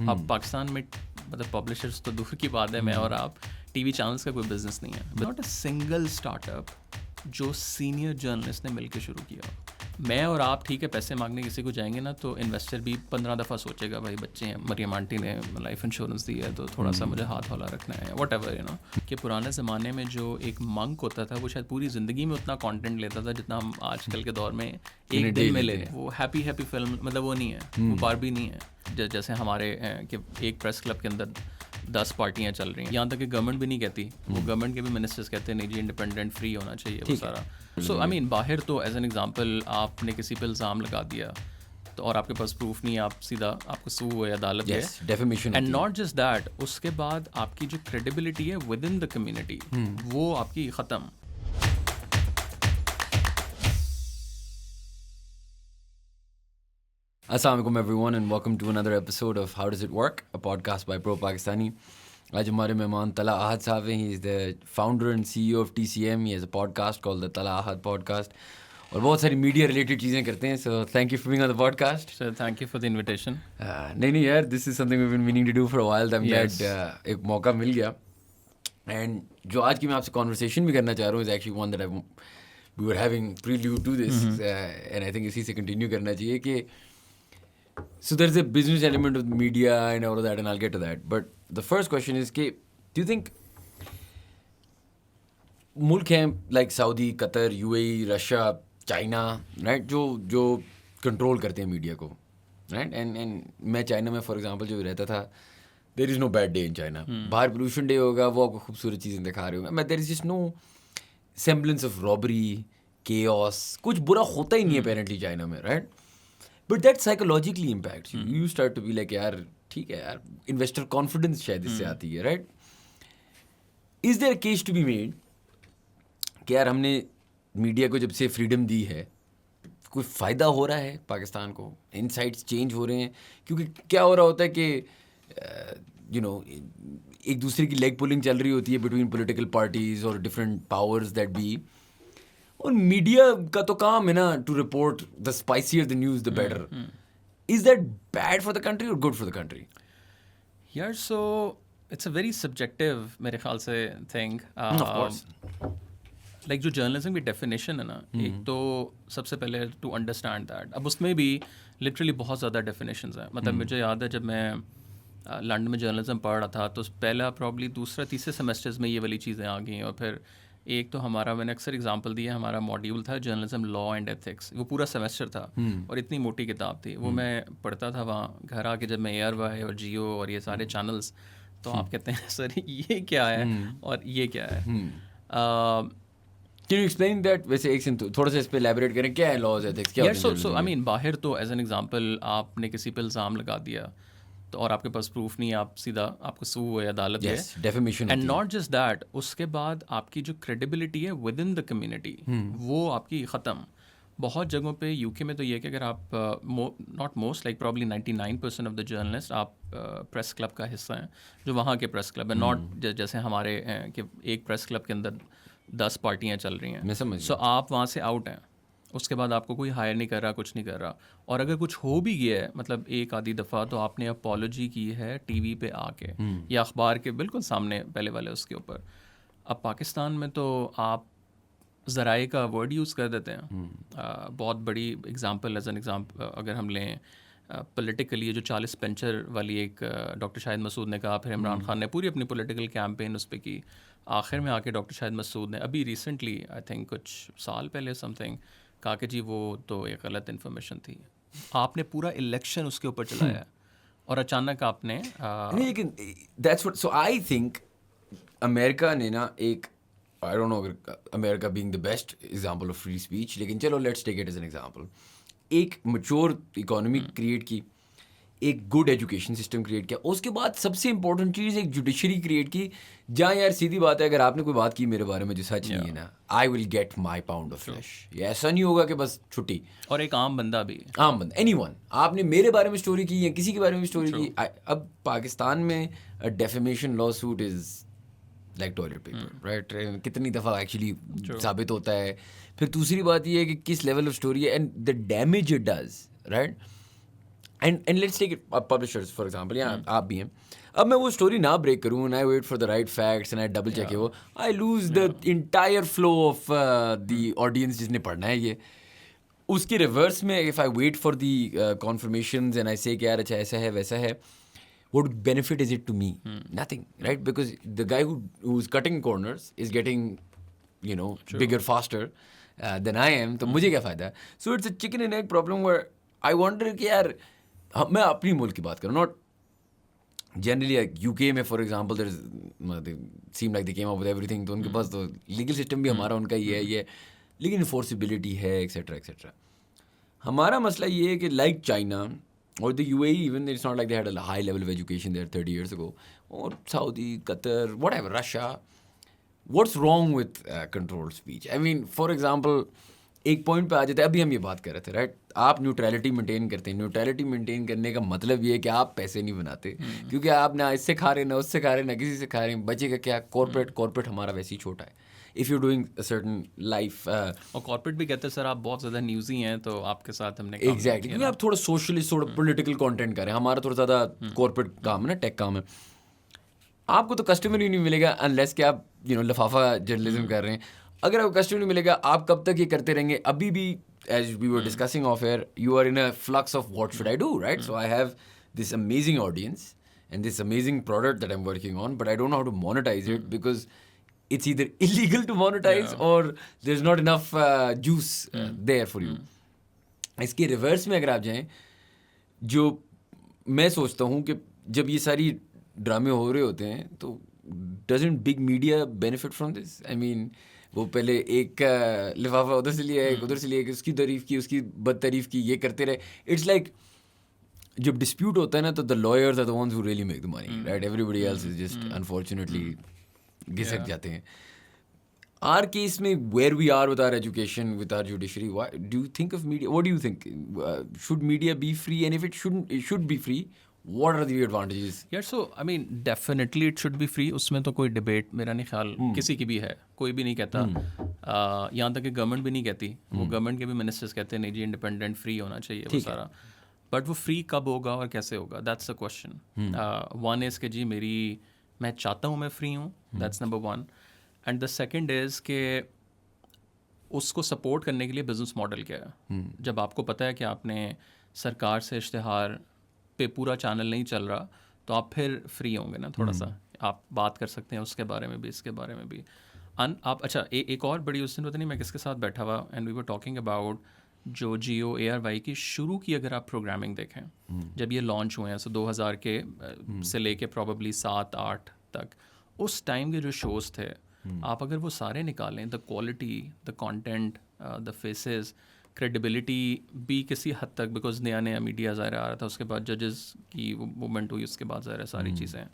अब पाकिस्तान में मतलब पब्लिशर्स तो दूर की बात है, मैं और आप, टीवी चैनल्स का कोई बिजनेस नहीं है। नॉट अ सिंगल स्टार्टअप जो सीनियर जर्नलिस्ट ने मिलकर शुरू किया। मैं और आप ठीक है पैसे मांगने किसी को जाएंगे ना तो इन्वेस्टर भी 15 दफ़ा सोचेगा भाई बच्चे हैं, मरियम आंटी ने लाइफ इंश्योरेंस दी है तो थोड़ा सा मुझे हाथ वाला रखना है, वट एवर यू नो। कि पुराने ज़माने में जो एक मंक होता था वो शायद पूरी ज़िंदगी में उतना कंटेंट लेता था जितना हम आजकल के दौर में एक दिन में ले रहे हैं। वो हैप्पी फिल्म मतलब वो नहीं है, वो बारबी नहीं है। जैसे हमारे कि एक प्रेस क्लब के अंदर 10 पार्टियां चल रही हैं, यहाँ तक कि गवर्नमेंट भी नहीं कहती, वो गवर्नमेंट के भी मिनिस्टर्स कहते हैं नहीं जी इंडिपेंडेंट फ्री होना चाहिए वो सारा। सो आई मीन बाहर तो एज एन एग्जांपल आपने किसी पे इल्ज़ाम लगा दिया तो और आपके पास प्रूफ नहीं है, आप सीधा आपको सू हुए अदालत गए, defamation. And not just that, उसके बाद आपकी जो क्रेडिबिलिटी है विद इन द कम्युनिटी वो आपकी ख़त्म। Assalamu alaikum everyone and welcome to another episode of How Does It Work, a podcast by Pro Pakistani. आज हमारे मेहमान तला आहद साहब हैं. He is the founder and CEO of TCM. He has a podcast called the Talha Ahad podcast. और बहुत सारी media related चीज़ें करते हैं. So thank you for being on the podcast. So thank you for the invitation. नहीं यार, this is something we've been meaning to do for a while. I'm glad एक मौका मिल गया. And जो आज की मैं आपसे conversation भी करना चाह रहा हूँ is actually one that we were having prelude to this. And I think इसी से continue करना चाहिए कि so there's a business element of media and all of that, and I'll get to that. But the first question is, do you think मुल्क हैं like Saudi, Qatar, UAE, Russia, China, right? जो control करते हैं media को, right? And मैं China में for example जो रहता था, there is no bad day in China. बाहर pollution day होगा, वो आपको खूबसूरत चीज़ें दिखा रहे होंगे, but there is just no semblance of robbery, chaos. कुछ बुरा होता ही नहीं है apparently चाइना में, right? But that psychologically impacts you. You start to be like, यार ठीक है यार, investor confidence शायद इससे आती है, right? Is there a case to be made कि यार हमने मीडिया को जब से फ्रीडम दी है कोई फ़ायदा हो रहा है पाकिस्तान को, इनसाइट्स चेंज हो रहे हैं? क्योंकि क्या हो रहा होता है कि यू नो एक दूसरे की लेग पुलिंग चल रही होती है बिटवीन पॉलिटिकल पार्टीज और डिफरेंट पावर्स दैट बी, और मीडिया का तो काम है ना to report the spicier the news the better. Is that bad for the country और गुड फॉर द कंट्री? यार so it's a very subjective मेरे ख्याल से थिंग. लाइक जो जर्नलिज्म की डेफिनेशन है ना, एक तो सबसे पहले टू अंडरस्टैंड दैट, अब उसमें भी लिटरली बहुत ज़्यादा डेफिनेशंस हैं. मतलब मुझे याद है जब मैं लंदन में जर्नलिज्म पढ़ रहा था तो पहला प्रॉब्ली दूसरा तीसरे सेमेस्टर्स में ये वाली चीज़ें आ गई. और फिर एक तो हमारा, मैंने अक्सर एग्जांपल दिया, हमारा मॉड्यूल था जर्नलिज्म लॉ एंड एथिक्स, वो पूरा सेमेस्टर था और इतनी मोटी किताब थी वो. मैं पढ़ता था वहाँ घर आके जब मैं ARY और जियो और ये सारे चैनल्स, तो आप कहते हैं सर ये क्या है और ये क्या है. Can you explain that? वैसे एक थोड़ा सा इस पे एलैबोरेट करें, क्या है लॉज एथिक्स, क्या है? सो आई मीन बाहर तो एज एन एग्जांपल आपने किसी पे इल्ज़ाम लगा दिया तो और आपके पास प्रूफ नहीं है, आप सीधा आपको सू हुए अदालत गए, defamation. And not just that, उसके बाद आपकी जो क्रेडिबिलिटी है विद इन द कम्युनिटी वो आपकी ख़त्म. बहुत जगहों पे यूके में तो ये है कि अगर आप not most like probably 99% of the journalist आप प्रेस क्लब का हिस्सा हैं, जो वहाँ के प्रेस क्लब है, नॉट जैसे हमारे कि एक प्रेस क्लब के अंदर 10 पार्टियाँ चल रही हैं. सो आप वहाँ से आउट हैं, उसके बाद आपको कोई हायर नहीं कर रहा, कुछ नहीं कर रहा. और अगर कुछ हो भी गया है, मतलब एक आधी दफ़ा, तो आपने अपॉलॉजी की है टीवी पे आके या अखबार के बिल्कुल सामने पहले वाले उसके ऊपर. अब पाकिस्तान में तो आप ज़राए का वर्ड यूज़ कर देते हैं. बहुत बड़ी एग्जांपल, एज एन एग्जांपल अगर हम लें पॉलिटिकली, ये जो 40 पेंचर वाली एक डॉक्टर शाहिद मसूद ने कहा, फिर इमरान खान ने पूरी अपनी पॉलिटिकल कैंपेन उस पर की, आखिर में आके डॉक्टर शाहिद मसूद ने अभी रिसेंटली आई थिंक कुछ साल पहले समथिंग कहा कि जी वो तो एक गलत इन्फॉर्मेशन थी. आपने पूरा इलेक्शन उसके ऊपर चलाया और अचानक आपने लेकिन that's what, so I think America ने ना एक, आई डोंट नो अगर America being the best example of free speech, लेकिन चलो let's take it as an example. एक मैच्योर इकोनॉमी क्रिएट की, एक गुड एजुकेशन सिस्टम क्रिएट किया, उसके बाद सबसे इंपॉर्टेंट चीज़ एक जुडिशरी क्रिएट की, जहाँ यार सीधी बात है अगर आपने कोई बात की मेरे बारे में जो सच नहीं है ना, I will get my pound of flash. ये ऐसा नहीं होगा कि बस छुट्टी. और एक आम बंदा भी, आम बंदा, एनीवन, आपने मेरे बारे में स्टोरी की या किसी के बारे में स्टोरी की. अब पाकिस्तान में defamation law suit is like toilet paper, right? कितनी दफ़ा एक्चुअली साबित होता है. फिर दूसरी बात ये है कि किस लेवल ऑफ स्टोरी है and the damage it does, right? And let's take it publishers for example, या आप भी हैं, अब मैं वो स्टोरी ना ब्रेक करूँ and I wait for the right facts and I double check वो, I lose the entire flow of the audience जिसने पढ़ना है ये. उसके रिवर्स में if I wait for the confirmations and I say कि यार अच्छा ऐसा है वैसा है, what benefit is it to me? Nothing, right? Because the guy who's cutting corners is getting, you know, bigger faster than I am. तो मुझे क्या फ़ायदा है? So it's a chicken and egg problem where I wonder कि यार मैं अपनी मुल्क की बात करूँ, not generally like UK में for example they seem like they came up with everything, तो उनके पास तो legal system भी हमारा उनका ही है ये, लेकिन enforceability है etc etc. हमारा मसला ये है कि like China or the UAE, even it's not like they had a high level of education there 30 years ago, or Saudi, Qatar, whatever, Russia. What's wrong with controlled speech? I mean, for example, एक point पे आ जाते हैं, अभी हम ये बात कर रहे थे, राइट? आप न्यूट्रलिटी मेंटेन करते हैं. न्यूट्रलिटी मेंटेन करने का मतलब ये है कि आप पैसे नहीं बनाते, क्योंकि आप ना इससे खा रहे, ना उससे खा रहे, ना किसी से खा रहे. बचेगा क्या? कॉर्पोरेट हमारा वैसे ही छोटा है. If you doing a certain life, और कॉर्पोरेट भी कहते हैं सर आप बहुत ज़्यादा न्यूज़ी हैं तो आपके साथ हमने एग्जैक्टली, क्योंकि आप थोड़ा सोशलिस्ट, थोड़ा पॉलिटिकल कंटेंट कर रहे हैं. हमारा थोड़ा ज़्यादा कॉर्पोरेट काम है ना, टेक काम है. आपको तो कस्टमर ही नहीं मिलेगा अनलेस कि आप लिफाफा जर्नलिज्म कर रहे हैं. अगर आपको कस्टमर नहीं मिलेगा, आप कब तक ये करते रहेंगे? अभी भी as we were discussing off air, you are in a flux of what should I do, right? So I have this amazing audience and this amazing product that I'm working on, but I don't know how to monetize it because it's either illegal to monetize or there's not enough juice there for you. इसके reverse में अगर आप जाएं, जो मैं सोचता हूँ कि जब ये सारी ड्रामे हो रहे होते हैं तो doesn't big media benefit from this? I mean, वो पहले एक लिफाफा उधर से लिया, एक उधर से लिया, उसकी तारीफ की, उसकी बद तारीफ की, ये करते रहे. इट्स लाइक जब डिस्प्यूट होता है ना तो the lawyers are the ones who really make the money, right? Everybody else is just unfortunately घिसक जाते हैं. आर केस में where we are with our education, with our judiciary, do you think of media, what do you think, should media be free? And if it should be free, what are the advantages? यार so I mean definitely it should be free. उसमें तो कोई debate मेरा नहीं ख्याल किसी की भी है, कोई भी नहीं कहता. यहाँ तक कि गवर्नमेंट भी नहीं कहती. वो गवर्नमेंट के भी मिनिस्टर्स कहते हैं नहीं जी इंडिपेंडेंट फ्री होना चाहिए वो सारा. बट वो फ्री कब होगा और कैसे होगा, that's a question. One is कि जी मैं चाहता हूँ मैं फ्री हूँ, that's number one. And the second is कि उसको सपोर्ट करने के लिए बिजनेस मॉडल क्या है. जब आपको पता है कि आपने सरकार से इश्तिहार पे पूरा चैनल नहीं चल रहा तो आप फिर फ्री होंगे ना थोड़ा सा. आप बात कर सकते हैं उसके बारे में भी, इसके बारे में भी. आप अच्छा एक और बड़ी उस दिन पता नहीं मैं किसके साथ बैठा हुआ and we were talking about जो जियो ARY की शुरू की अगर आप प्रोग्रामिंग देखें, जब ये लॉन्च हुए हैं सो 2000 के से लेके प्रॉबली 7-8 तक, उस टाइम के जो शोज़ थे, आप अगर वो सारे निकालें, the quality, the content, the faces, credibility भी किसी हद तक, बिकॉज नया नया मीडिया ज़ाहिर आ रहा था, उसके बाद जजेस की मूवमेंट हुई, उसके बाद ज़ाहिर सारी चीज़ें.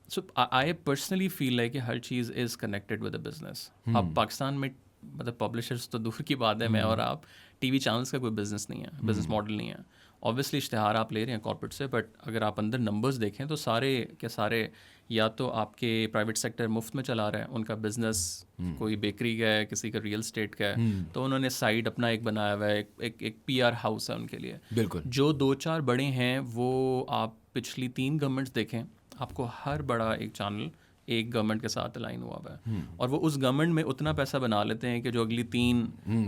So I personally feel like कि हर चीज़ is connected with the business. अब पाकिस्तान में मतलब पब्लिशर्स तो दूर की बात है, मैं और आप, टीवी चैनल्स का कोई बिजनेस नहीं है, बिजनेस मॉडल नहीं है. ऑब्वियसली इश्तिहार आप ले रहे हैं कॉर्पोरेट से, बट अगर आप अंदर नंबर्स देखें तो सारे के सारे या तो आपके प्राइवेट सेक्टर मुफ्त में चला रहे हैं, उनका बिजनेस कोई बेकरी का है, किसी का रियल स्टेट का है, तो उन्होंने साइड अपना एक बनाया हुआ है, एक PR हाउस है उनके लिए. बिल्कुल. जो 2-4 बड़े हैं वो आप पिछली 3 गवर्नमेंट्स देखें, आपको हर बड़ा एक चैनल एक गवर्नमेंट के साथ अलाइन हुआ हुआ है, और वो उस गवर्नमेंट में उतना पैसा बना लेते हैं कि जो अगली 3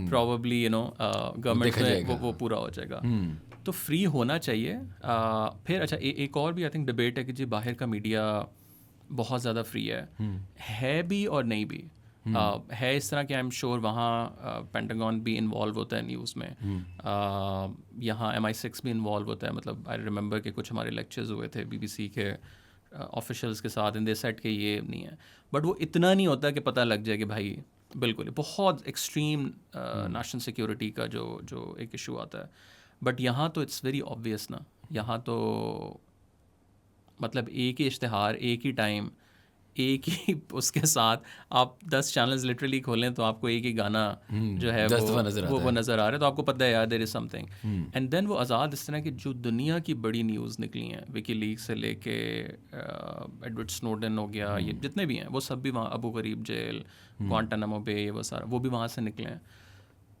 प्रॉबली गवर्नमेंट में वो पूरा हो जाएगा. तो फ्री होना चाहिए. फिर अच्छा एक और भी आई थिंक डिबेट है कि जी बाहर का मीडिया बहुत ज़्यादा फ्री है भी और नहीं भी. है इस तरह कि आई एम श्योर वहाँ पेंटागन भी इन्वॉल्व होता है न्यूज़ में, यहाँ MI6 भी इन्वॉल्व होता है. मतलब आई रिमेंबर कि कुछ हमारे लेक्चर्स हुए थे BBC के ऑफिशियल्स के साथ, इन दे सेट के ये नहीं है, बट वो इतना नहीं होता कि पता लग जाए कि भाई बिल्कुल बहुत एक्सट्रीम नेशनल सिक्योरिटी का जो एक इशू आता है. बट यहाँ तो इट्स वेरी ऑब्वियस ना, यहाँ तो मतलब एक ही इश्तिहार, एक ही टाइम, एक ही उसके साथ आप 10 चैनल्स लिटरली खोलें तो आपको एक ही गाना जो है वो नज़र आ रहा है, तो आपको पता है यार there is something. And then वो आज़ाद इस तरह की जो दुनिया की बड़ी न्यूज़ निकली हैं, विकीलीक्स से लेके एडवर्ड स्नोडन हो गया, ये जितने भी हैं वो सब भी वहाँ, अबू गरीब जेल, ग्वांटानामो बे, ये वो सारा वो भी वहाँ से निकले हैं.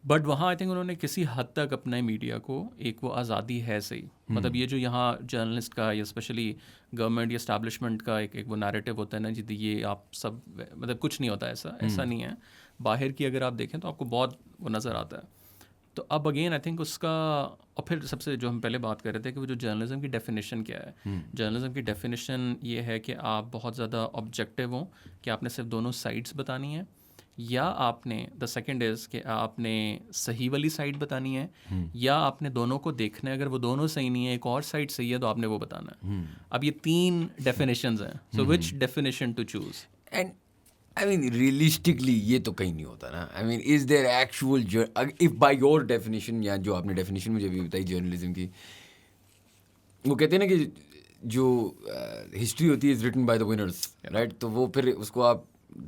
बट वहाँ आई थिंक उन्होंने किसी हद तक अपने मीडिया को एक वो आज़ादी है सही, मतलब ये जो यहाँ जर्नलिस्ट का या स्पेशली गवर्नमेंट या इस्टेब्लिशमेंट का एक वो नैरेटिव होता है ना जी, ये आप सब मतलब कुछ नहीं होता ऐसा नहीं है। बाहर की अगर आप देखें तो आपको बहुत वो नज़र आता है। तो अब अगेन आई थिंक उसका, और फिर सबसे जो हम पहले बात कर रहे थे कि वो जो जर्नलिज्म की डेफिनेशन क्या है, जर्नलिज्म की डेफिनेशन ये है कि आप बहुत ज़्यादा ऑब्जेक्टिव हों, कि आपने सिर्फ दोनों साइड्स बतानी है, या आपने द सेकंड इज़ कि आपने सही वाली साइड बतानी है, या आपने दोनों को देखना है, अगर वो दोनों सही नहीं है एक और साइड सही है तो आपने वो बताना है। अब ये 3 डेफिनेशंस हैं, so which definition to choose? And I mean realistically ये तो कहीं नहीं होता ना। I mean is there actual, if by your definition, या जो आपने डेफिनेशन मुझे भी बताई जर्नलिज्म की, वो कहते हैं ना कि जो हिस्ट्री होती है is written by the winners, right? तो वो फिर उसको आप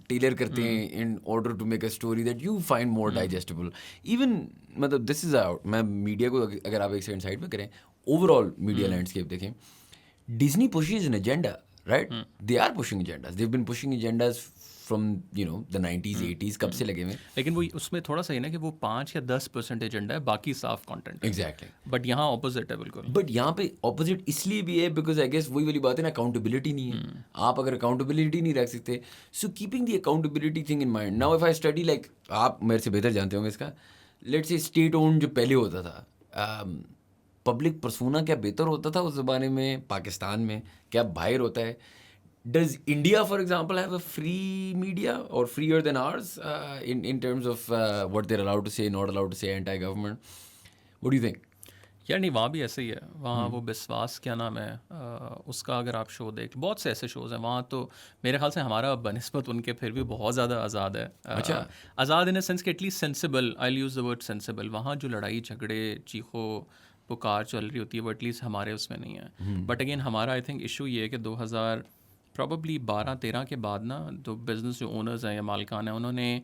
टेलर करते हैं in order to make a story that you find more digestible. Even मतलब दिस इज आउट, मैं मीडिया को अगर आप एक सेकंड साइड पे करें, ओवरऑल मीडिया लैंडस्केप देखें, Disney pushes an agenda, right? They are pushing agendas, they have been pushing agendas from the 90s 80s, कब से लगे हुए। लेकिन वो उसमें थोड़ा सा ही ना कि वो 5 या 10% एजेंडा है, बाकी साफ कंटेंट। एग्जैक्टली। बट यहाँ ऑपोजिट है बिल्कुल। बट यहाँ पे ऑपोजिट इसलिए भी है बिकॉज आई गेस वही वाली बात है ना, अकाउंटेबिलिटी नहीं है। आप अगर अकाउंटेबिलिटी नहीं रख सकते, so keeping the accountability thing in mind. Now if I study like, आप मेरे से बेहतर जानते होंगे इसका, लेट्स से स्टेट ओन जो पहले होता था, पब्लिक पर्सोना क्या बेहतर होता था उस ज़माने में पाकिस्तान में, क्या बाहर होता है? Does India, for example, have a free media or freer than ours in terms of what they're allowed to say, not allowed to say, anti-government? What do you think? यार नहीं, वहाँ भी ऐसे ही है। वहाँ वो विश्वास क्या नाम है उसका, अगर आप शो देख, बहुत से ऐसे शोज़ हैं वहाँ, तो मेरे ख्याल से हमारा बनिस्बत उनके फिर भी बहुत ज़्यादा आज़ाद है। अच्छा। आज़ाद इन अ सेंस कि at least sensible, I use the word sensible. वहाँ जो लड़ाई झगड़े चीखो पुकार चल रही होती है वो एटलीस्ट हमारे उसमें नहीं है। बट अगेन हमारा आई थिंक इशू ये है कि 2000 प्रॉबली 12-13 के बाद ना, तो बिज़नेस जो ओनर्स हैं या मालिकान हैं, उन्होंने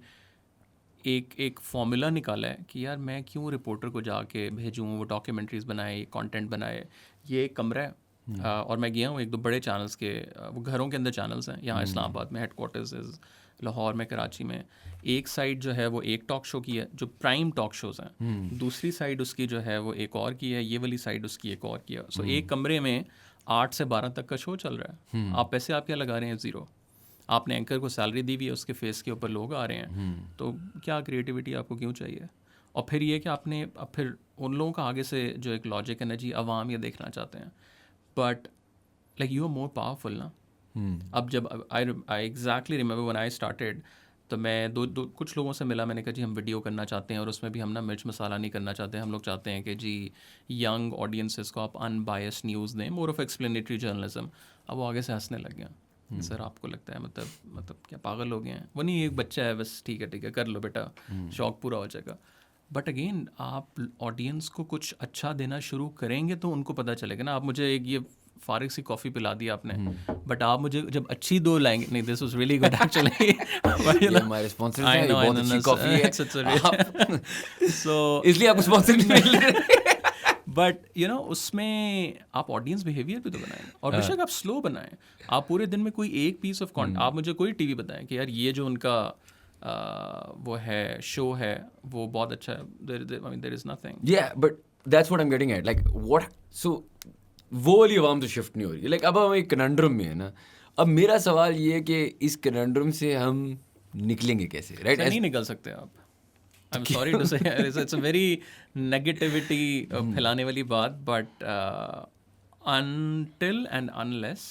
एक फॉर्मूला निकाला है कि यार मैं क्यों रिपोर्टर को जाके भेजूँ, वो डॉक्यूमेंट्रीज़ बनाए, कंटेंट बनाए। ये एक कमरा है और मैं गया हूँ 1-2 बड़े चैनल्स के, वो घरों के अंदर चैनल्स हैं यहाँ इस्लामाबाद में, हेडक्वार्टर्स इज़ लाहौर में, कराची में। एक साइड जो है वो एक टॉक शो की है, जो प्राइम टॉक शोज़ हैं। दूसरी साइड उसकी जो है वो एक और की है, ये वाली साइड उसकी एक और की है। सो एक कमरे में 8 से 12 तक का शो चल रहा है। आप पैसे आप क्या लगा रहे हैं? ज़ीरो। आपने एंकर को सैलरी दी हुई है, उसके फेस के ऊपर लोग आ रहे हैं, तो क्या क्रिएटिविटी आपको क्यों चाहिए? और फिर ये कि आपने अब फिर उन लोगों का आगे से जो एक लॉजिक है ना जी, अवाम ये देखना चाहते हैं, but like you are more powerful ना। अब जब I exactly remember when I started, तो मैं कुछ लोगों से मिला, मैंने कहा जी हम वीडियो करना चाहते हैं और उसमें भी हम ना मिर्च मसाला नहीं करना चाहते हैं, हम लोग चाहते हैं कि जी यंग ऑडियंसेस को आप अनबायस्ड न्यूज़ दें, मोर ऑफ एक्सप्लेनेटरी जर्नलिज्म। अब वो आगे से हंसने लग गया। सर आपको लगता है मतलब क्या पागल हो गए हैं? वो नहीं, एक बच्चा है बस, ठीक है कर लो बेटा, शौक पूरा हो जाएगा। बट अगेन आप ऑडियंस को कुछ अच्छा देना शुरू करेंगे तो उनको पता चलेगा ना। आप मुझे एक ये फारिग सी कॉफ़ी पिला दी आपने, बट आप मुझे जब अच्छी 2 लाएंगे, नहीं this was really good actually, ये हमारे स्पॉन्सर हैं, ये बहुत अच्छी कॉफ़ी है, सो इसलिए आपको स्पॉन्सर नहीं मिल रहे। बट यू नो उसमें आप ऑडियंस बिहेवियर भी तो बनाएं, और बेशक आप स्लो बनाएं। आप पूरे दिन में कोई एक पीस ऑफ कंटेंट, आप मुझे कोई टीवी बताएं कि यार ये जो उनका वो है शो है वो बहुत अच्छा है, देयर इज नथिंग। या but that's what I am getting at, like what, so वो वाली आवाम तो शिफ्ट नहीं हो रही है। लाइक अब हम एक कनंड्रम में है ना। अब मेरा सवाल ये है कि इस कनंड्रम से हम निकलेंगे कैसे, राइट? नहीं निकल सकते आप। आई एम सॉरी टू से, इट्स अ वेरी नेगेटिविटी फैलाने वाली बात, बट अनटिल एंड अनलेस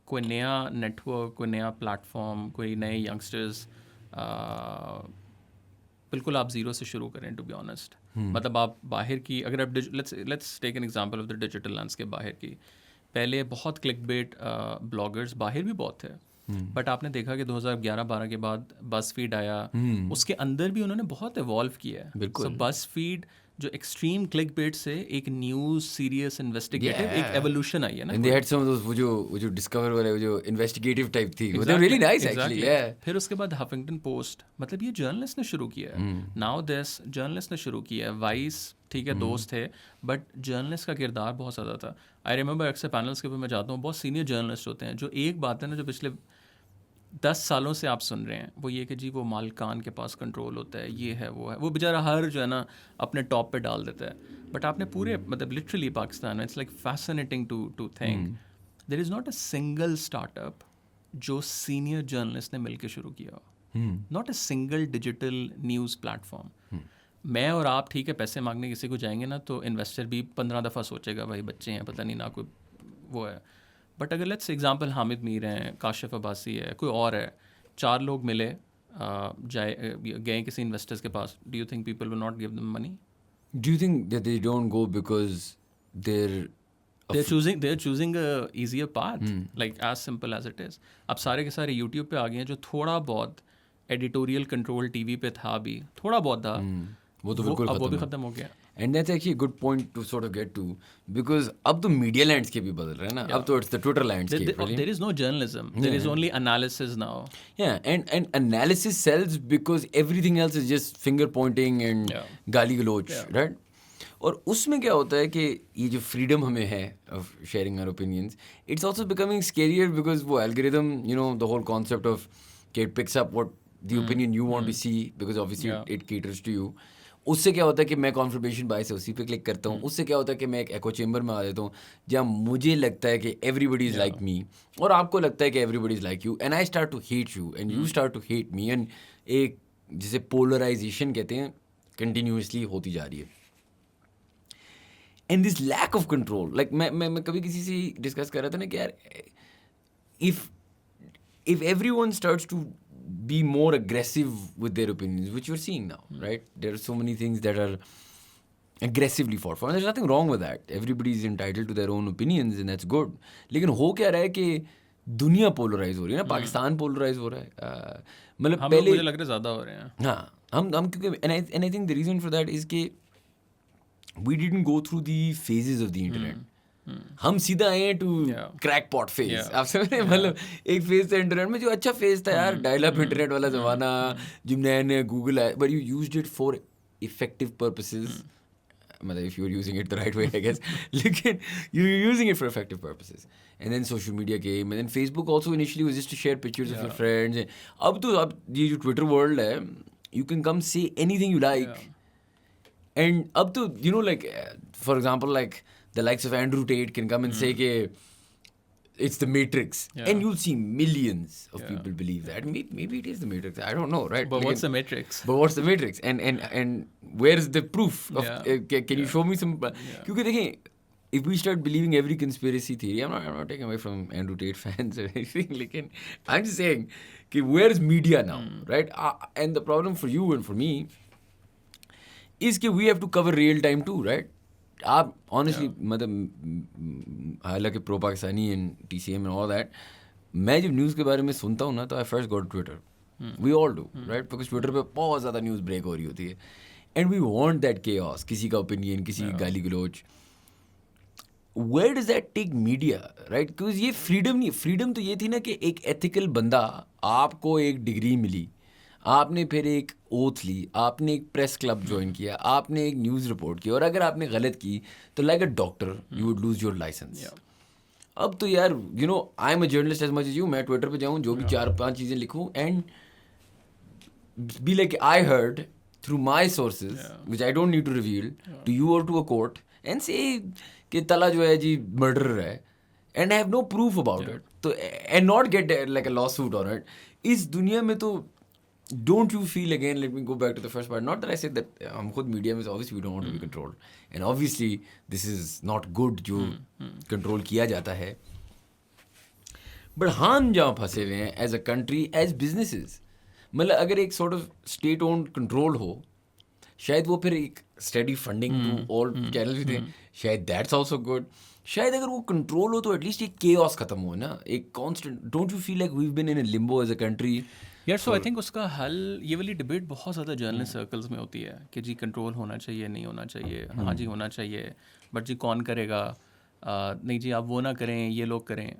कोई नया नेटवर्क, कोई नया प्लेटफॉर्म, कोई नए यंगस्टर्स, बिल्कुल आप ज़ीरो से शुरू करें, टू बी ऑनेस्ट। मतलब आप बाहर की, अगर आप let's take an example of the digital landscape बाहर की, पहले बहुत क्लिकबेट ब्लॉगर्स बाहर भी बहुत थे, बट आपने देखा कि 2011-12 के बाद बज़फीड आया, उसके अंदर भी उन्होंने बहुत इवॉल्व किया है। सो बज़फीड जो एक्सट्रीम क्लिकबेट से एक न्यूज़ सीरियस इन्वेस्टिगेटिव एक एवोल्यूशन आई है ना। And they had some of those वो जो डिस्कवर वाले वो जो इन्वेस्टिगेटिव टाइप थी, वो they were really nice actually, yeah. फिर उसके बाद हफिंगटन पोस्ट, मतलब ये जर्नलिस्ट ने शुरू किया है। नाउ दिस जर्नलिस्ट ने शुरू किया है। वाइस ठीक है दोस्त थे, बट जर्नलिस्ट का किरदार बहुत ज़्यादा था। आई रिमेंबर अक्सर पैनल्स के ऊपर मैं जाता हूँ, बहुत सीनियर जर्नलिस्ट होते हैं जो एक बात है ना, जो पिछले 10 सालों से आप सुन रहे हैं वो ये कि जी वो मालिकान के पास कंट्रोल होता है, ये है वो बेचारा हर जो है ना अपने टॉप पे डाल देता है। बट आपने पूरे मतलब लिटरली पाकिस्तान में it's like fascinating to think there is not a single startup जो सीनियर जर्नलिस्ट ने मिलकर शुरू किया, not a single digital news platform. मैं और आप ठीक है पैसे मांगने किसी को जाएंगे ना तो इन्वेस्टर भी 15 दफ़ा सोचेगा भाई बच्चे हैं पता नहीं ना कोई वो है। बट अगर लेट्स एग्जांपल हामिद मीर हैं, काशिफ अब्बासी है, कोई और है, 4 लोग मिले गए किसी इन्वेस्टर्स के पास, do you think people will not give them money? Do you think that they don't go because they're they're choosing a easier path, like as simple as it is. अब सारे के सारे यूट्यूब पे आ गए हैं, जो थोड़ा बहुत एडिटोरियल कंट्रोल टीवी पे था भी, थोड़ा बहुत था, वो तो बिल्कुल अब वो भी ख़त्म हो गया। And that's actually good point to sort of get to, because अब तो मीडिया लैंडस्केप भी बदल रहा है ना, अब तो it's the Twitter landscape. There is no journalism, there is only analysis now. Yeah, and analysis sells because everything else is just finger pointing and गाली गलोच, right? और उसमें क्या होता है कि ये जो फ्रीडम हमें है of sharing our opinions, it's also becoming scarier because वो algorithm, you know, the whole concept of कि it picks up what the opinion you want to see because obviously it caters to you. उससे क्या होता है कि मैं conformation बायस है उसी पे क्लिक करता हूँ। उससे क्या होता है कि मैं एक एको चेम्बर में आ जाता हूँ जहाँ मुझे लगता है कि एवरीबडी इज़ लाइक मी और आपको लगता है कि everybody is like you, and I start to hate you and you start to hate me, and एक जिसे पोलराइजेशन कहते हैं कंटिन्यूसली होती जा रही है। And this lack of control, like मैं कभी किसी से डिस्कस कर रहा था ना कि यार if everyone starts to be more aggressive with their opinions, which you're seeing now, right? There are so many things that are aggressively fought for, and there's nothing wrong with that. Everybody is entitled to their own opinions and that's good. लेकिन हो क्या रहा है कि दुनिया polarise हो रही है ना, पाकिस्तान पोलराइज हो रहा है। मतलब पहले मुझे लग रहा है ज़्यादा हो रहे हैं। हाँ, हम क्योंकि and I think the reason for that is कि we didn't go through the phases of the internet. हम सीधा आए हैं टू क्रैकपॉट फेज। आप समझ रहे हैं, मतलब एक फेज था इंटरनेट में जो अच्छा फेज था यार, डायल अप इंटरनेट वाला जमाना, जब नया नया गूगल आया, but you used it for effective purposes, मतलब if you are using it the right way I guess, लेकिन you are using it for effective purposes. And then social media came, and then Facebook also initially was just to share pictures of your friends. अब ये जो Twitter world है, you can come say anything you like, and अब तो you know like for example like the likes of Andrew Tate can come and say कि it's the Matrix, and you'll see millions of people believe that. Maybe it is the Matrix. I don't know, right? But what's the Matrix? But what's the Matrix? And where's the proof of? Can you show me some? क्योंकि देखें, if we start believing every conspiracy theory, I'm not taking away from Andrew Tate fans or anything. लेकिन I'm just saying कि where's media now, right? And the problem for you and for me is कि we have to cover real time too, right? आप honestly मतलब हालांकि pro Pakistani and TCM and all that, मैं जब news के बारे में सुनता हूँ ना तो I first go to Twitter, we all do, right? Because Twitter पे बहुत ज़्यादा न्यूज़ ब्रेक हो रही होती है, and we want that chaos, किसी का ओपिनियन, किसी की गाली गलोच। Where does that take media, right? Because ये फ्रीडम नहीं, फ्रीडम तो ये थी ना कि एक एथिकल बंदा, आपको एक डिग्री मिली, आपने फिर एक ओथ ली, आपने एक प्रेस क्लब ज्वाइन किया, आपने एक न्यूज़ रिपोर्ट की, और अगर आपने गलत की तो like a doctor you would lose your licence. अब तो यार you know I am a journalist as much as you, मैं ट्विटर पे जाऊँ, जो भी 4-5 चीज़ें लिखूँ and be like I heard through my sources which I don't need to reveal to you और to a court and say कि तला जो है जी मर्डर है, and I have no proof about it, तो and not get like a law suit on it. इस दुनिया में तो don't you feel, again, let me go back to the first part, not that I said that हम खुद media में obviously we don't want to be controlled, and obviously this is not good जो control किया जाता है, but हम जहाँ फंसे हुए हैं as a country, as businesses, मतलब अगर एक sort of state owned control हो, शायद वो फिर एक steady funding to all channels भी दें, शायद that's also good, शायद अगर वो कंट्रोल हो तो एटलीस्ट एक chaos खत्म हो ना, एक constant, don't you feel like we've been in a limbo as a country? यार सो आई थिंक उसका हल, ये वाली डिबेट बहुत ज़्यादा जर्नलिस्ट सर्कल्स में होती है कि जी कंट्रोल होना चाहिए, नहीं होना चाहिए, हाँ जी होना चाहिए, बट जी कौन करेगा, नहीं जी आप वो ना करें, ये लोग करें,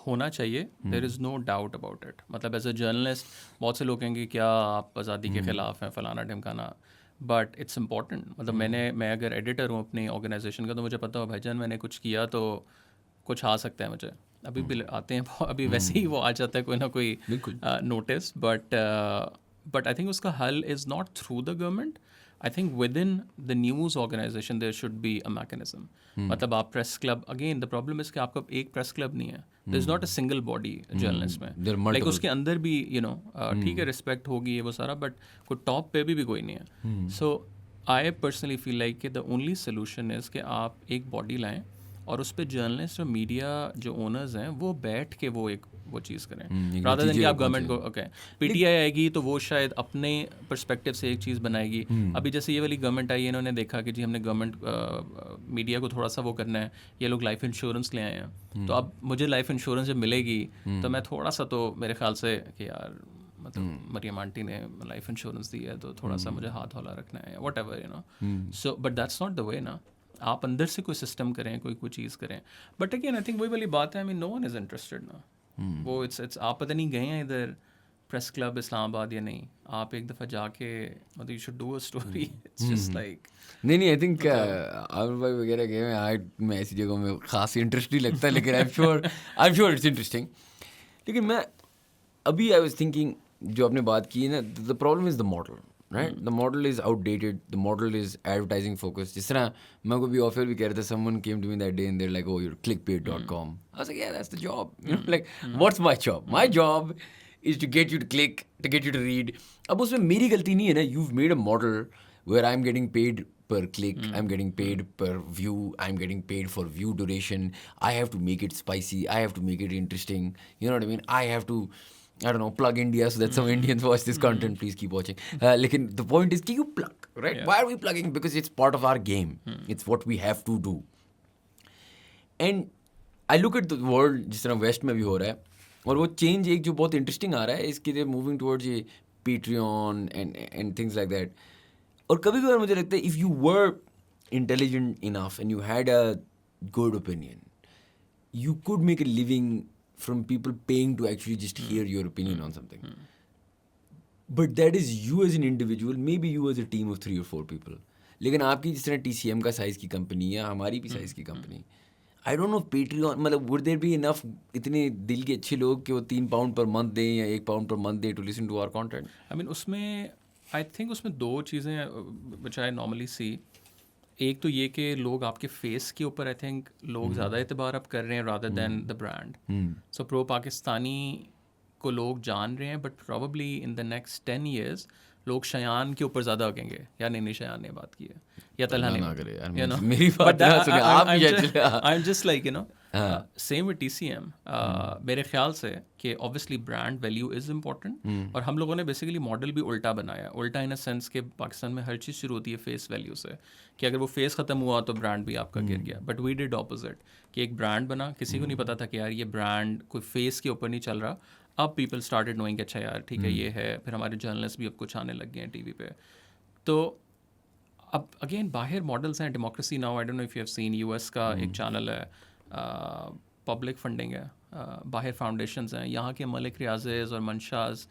होना चाहिए, there is no doubt about it. मतलब एज अ जर्नलिस्ट बहुत से लोग कहेंगे क्या आप आज़ादी के ख़िलाफ़ हैं, फलाना ढिमकाना, बट इट्स इम्पॉर्टेंट। मतलब मैं अगर एडिटर हूँ अपनी ऑर्गेनाइजेशन का तो मुझे पता हो भाईजान मैंने कुछ किया तो कुछ आ सकता है मुझे, अभी भी आते हैं, अभी वैसे ही वो आ जाता है कोई ना कोई नोटिस, बट आई थिंक उसका हल is not through the government. I think within the news organisation there should be a mechanism. मतलब आप press club, again the problem is कि आपका एक प्रेस क्लब नहीं है, there is not a single body journalist में, like उसके अंदर भी ठीक है रिस्पेक्ट होगी ये वो सारा, बट कोई टॉप पे भी कोई नहीं है. So I personally feel like कि द ओनली सोल्यूशन इज़ कि आप एक बॉडी लाएं और उस पर जर्नलिस्ट और मीडिया जो ओनर्स हैं वो बैठ के वो चीज़ करें, रादर देन कि आप गवर्नमेंट को ओके पीटीआई आएगी तो वो शायद अपने पर्सपेक्टिव से एक चीज़ बनाएगी. अभी जैसे ये वाली गवर्नमेंट आई है, इन्होंने देखा कि जी हमने गवर्नमेंट मीडिया को थोड़ा सा वो करना है, ये लोग लाइफ इंश्योरेंस ले आए हैं, तो अब मुझे लाइफ इंश्योरेंस जब मिलेगी तो मैं थोड़ा सा तो मेरे ख्याल से कि यार मतलब मरियम आंटी ने लाइफ इंश्योरेंस दी है तो थोड़ा सा मुझे हाथ हौला रखना है, what ever so but that's not the way ना. आप अंदर से कोई सिस्टम करें, कोई चीज़ करें. बट अगेन आई थिंक वही वाली बात है, I mean no one is interested ना. वो इट्स आप पता नहीं गए हैं इधर प्रेस क्लब इस्लामाबाद या नहीं, आप एक दफ़ा जाके मतलब you should do a story. It's just like नहीं आई थिंक आमिर भाई वगैरह गए हैं, मैं ऐसी जगहों में खास इंटरेस्ट नहीं लगता, लेकिन आई एम श्योर इट्स इंटरेस्टिंग. लेकिन मैं अभी आई वाज थिंकिंग जो आपने बात की है ना, the problem is the model, right? The model is outdated. The model is advertising focused. जिस तरह मैं को भी ऑफर भी कह रहे थे, someone came to me that day and they're like, oh, you're clickbait.com. I was like, yeah, that's the job. You know, like, what's my job? My job is to get you to click, to get you to read. अब उसमें मेरी गलती नहीं है ना. You've made a model where I'm getting paid per click, I'm getting paid per view, I'm getting paid for view duration. I have to make it spicy. I have to make it interesting. You know what I mean? I have to, I don't know, plug India so that some Indians watch this content. Please keep watching. Lekin the point is, you plug, right? Yeah. Why are we plugging? Because it's part of our game. It's what we have to do. And I look at the world जिस तरह waste में भी हो रहा है, और वो change एक जो बहुत इंटरेस्टिंग आ रहा है, इसके लिए मूविंग टुवर्ड्स ये Patreon and things like that. और कभी कभार मुझे लगता है if you were intelligent enough and you had a good opinion, you could make a living from people paying to actually just hear your opinion on something. But that is you as an individual, maybe you as a team of 3 or 4 people. लेकिन आपकी जिस तरह TCM का size की company है, हमारी भी size की company, I don't know Patreon, मतलब would there be enough इतने दिल के अच्छे लोग कि वो £3 per month दें या £1 per month दें to listen to our content? I mean उसमें I think उसमें 2 चीज़ें which I normally see. एक तो ये कि लोग आपके फेस के ऊपर आई थिंक लोग ज़्यादा एतबार अब कर रहे हैं rather than the brand. So pro Pakistani को लोग जान रहे हैं, but probably in the next 10 years लोग शयान के ऊपर ज़्यादा आगेंगे. या नहीं शयान ने बात की है या तलहा ने, यू नो, मेरी बात I am just like you no same with TCM. मेरे ख्याल से कि obviously brand value is important, और हम लोगों ने बेसिकली मॉडल भी उल्टा बनाया. उल्टा इन अ सेंस कि पाकिस्तान में हर चीज़ शुरू होती है फेस वैल्यू से, कि अगर वो फेस ख़त्म हुआ तो ब्रांड भी आपका गिर गया. बट वी डिड ऑपोजिट, कि एक ब्रांड बना, किसी को नहीं पता था कि यार ये ब्रांड कोई फेस के ऊपर नहीं चल रहा. अब पीपल स्टार्टेड नोइंग अच्छा यार ठीक है ये है. फिर हमारे जर्नलिस्ट भी अब कुछ आने लग गए हैं टीवी पे. तो अब अगेन बाहर मॉडल्स हैं. Democracy now, I don't know if you have scene, US का एक चैनल है, पब्लिक फंडिंग है, बाहर फाउंडेशंस हैं. यहाँ के मलिक रियाज़ और मंशाज,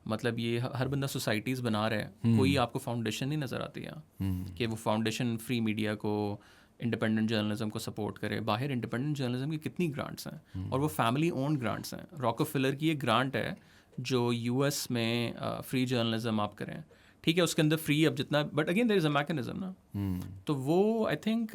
मतलब ये हर बंदा सोसाइटीज़ बना रहा है, कोई आपको फाउंडेशन नहीं नज़र आती यहाँ कि वो फाउंडेशन फ्री मीडिया को, इंडिपेंडेंट जर्नलिज्म को सपोर्ट करे. बाहर इंडिपेंडेंट जर्नलिज्म की कितनी ग्रांट्स हैं, और वो फैमिली ओन्ड ग्रांट्स हैं. रॉकफेलर की एक ग्रांट है जो US में फ्री जर्नलिज्म आप करें, ठीक है, उसके अंदर फ्री अब जितना, but again there is a mechanism ना. तो वो आई थिंक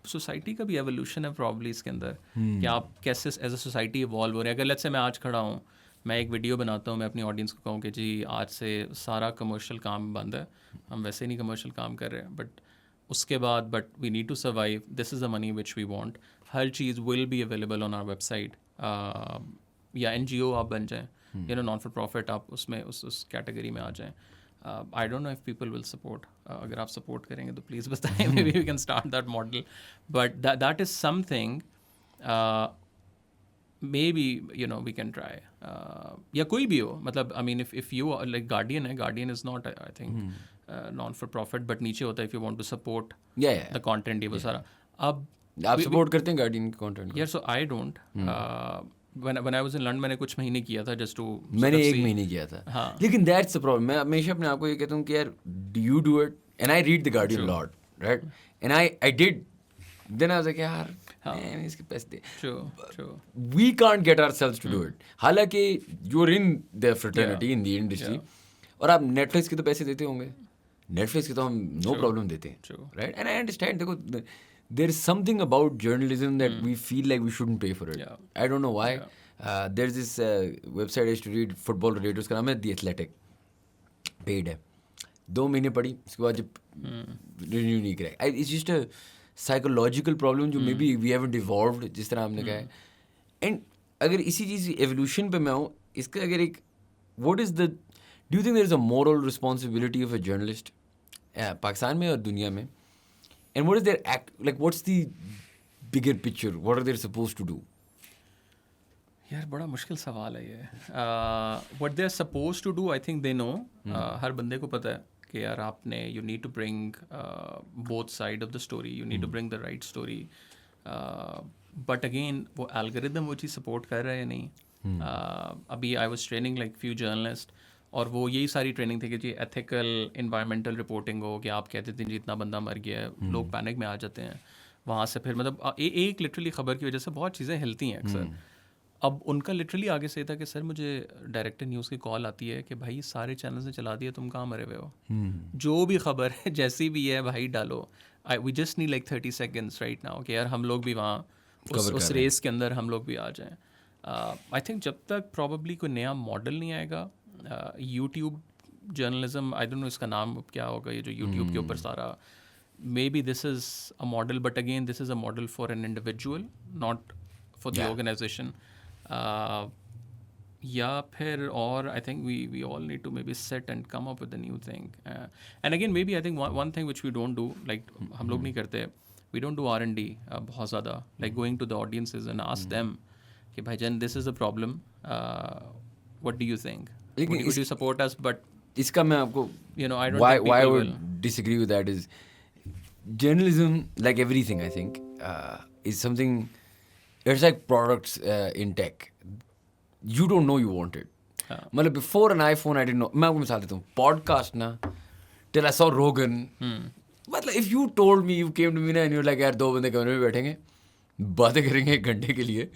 सोसाइटी का भी एवोल्यूशन है प्रॉब्ली इसके अंदर, कि आप कैसे एज अ सोसाइटी इवॉल्व हो रहे हैं. अगर लेट्स से मैं आज खड़ा हूँ, मैं एक वीडियो बनाता हूँ, मैं अपनी ऑडियंस को कहूँ कि जी आज से सारा कमर्शियल काम बंद है, हम वैसे नहीं कमर्शियल काम कर रहे हैं, बट उसके बाद but we need to survive, this is the money which we want, हर चीज़ will be available on our website. या NGO आप बन जाएं, you know, non for profit, आप उसमें उस कैटेगरी में आ जाएं. I don't know if people will support. अगर आप सपोर्ट करेंगे तो प्लीज़ बताएं, maybe we can start that model. But that is something maybe you know we can try. या कोई भी हो, मतलब I mean if you like Guardian है, Guardian is not I think non for profit, but नीचे होता है if you want to support the content, ये वो सारा. अब आप सपोर्ट करते हैं Guardian के content को? Yeah, so I don't. when I was in London मैंने कुछ महीने किया था just to, मैंने 1 महीने किया था. हाँ. लेकिन that's the problem. मैं हमेशा अपने आप को ये कहता हूँ कि यार do you do it? And I read the Guardian a lot, right? And I did. Then I was like यार इसके पैसे दे. True. We can't get ourselves to do it. हालांकि you're in the fraternity, in the industry, और आप Netflix के तो पैसे देते होंगे. Netflix के तो हम no problem देते हैं, right? And I understand. देखो, there is something about journalism that we feel like we shouldn't pay for it. I don't know why. There's this website I used to read, football related, उसका नाम है The Athletic. Paid है. 2 महीने पढ़ी, उसके बाद जब renew नहीं करा. It's just a psychological problem जो maybe we haven't evolved, जिस तरह हमने कहा है. And अगर इसी चीज़ evolution पे मैं हूँ, इसका अगर एक what is the, do you think there is a moral responsibility of a journalist Pakistan में और दुनिया में? And what is their act, like what's the bigger picture? What are they supposed to do? यार बड़ा मुश्किल सवाल है ये. What they are supposed to do, I think they know. हर बंदे को पता है कि यार आपने you need to bring both side of the story. You need to bring the right story. But again, वो algorithm वो चीज़ support कर रहा है या नहीं? अभी I was training like few journalists, और वो यही सारी ट्रेनिंग थी कि जी एथिकल इन्वायरमेंटल रिपोर्टिंग हो, कि आप कहते थे जितना बंदा मर गया है, लोग पैनिक में आ जाते हैं. वहाँ से फिर मतलब एक लिटरली खबर की वजह से बहुत चीज़ें हिलती हैं अक्सर. अब उनका लिटरली आगे से था कि सर मुझे डायरेक्टर न्यूज़ की कॉल आती है कि भाई सारे चैनल्स ने चला दिया, तुम कहाँ मरे हुए हो, जो भी खबर है जैसी भी है भाई डालो. We just need like 30 seconds right now कि यार हम लोग भी वहाँ उस रेस के अंदर हम लोग भी आ जाएँ. आई थिंक जब तक प्रॉबली कोई नया मॉडल नहीं आएगा, YouTube journalism, I don't no इसका नाम क्या होगा, ये जो यूट्यूब के ऊपर सारा, maybe this is a model, but again this is a model for an individual, not for the organisation. या फिर और I think we all need to maybe sit and come up with a new thing. And again maybe I think one thing which we don't do, like हम लोग नहीं करते, we don't do R&D बहुत ज़्यादा, like going to the audiences and ask them कि भाईजान this is the problem, what do you think, would you support us? But इसका मैं आपको, you know, I don't why think I people would will. disagree with that is journalism, like everything I think, is something, it's like products in tech. You don't know you want it. मतलब before an iPhone I didn't know. मैं आपको मिसाल देता हूँ, podcast ना, till I saw Rogan. मतलब if you told me, you came to me ना and you're like यार 2 बंदे कमरे में बैठेंगे, बातें करेंगे 1 घंटे के लिए,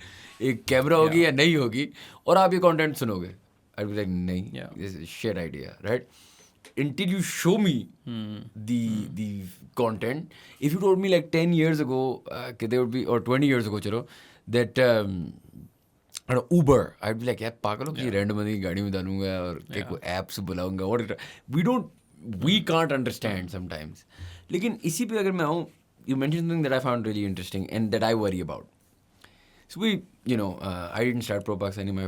एक कैमरा होगी या नहीं होगी, और आप ये कंटेंट सुनोगे, I'd be like, nahi, this is a shit idea, right? Until you show me the content. If you told me like 10 years ago, there would be, or 20 years ago, chalo, that Uber, I'd be like, यार पागल हो कि random बंदे की गाड़ी में डालूंगा और कोई ऐप से बुलाऊंगा. We can't understand sometimes. लेकिन इसी पे अगर मैं आऊँ, you mentioned something that I found really interesting and that I worry about. So we, you know, I didn't start Pro Pakistani, my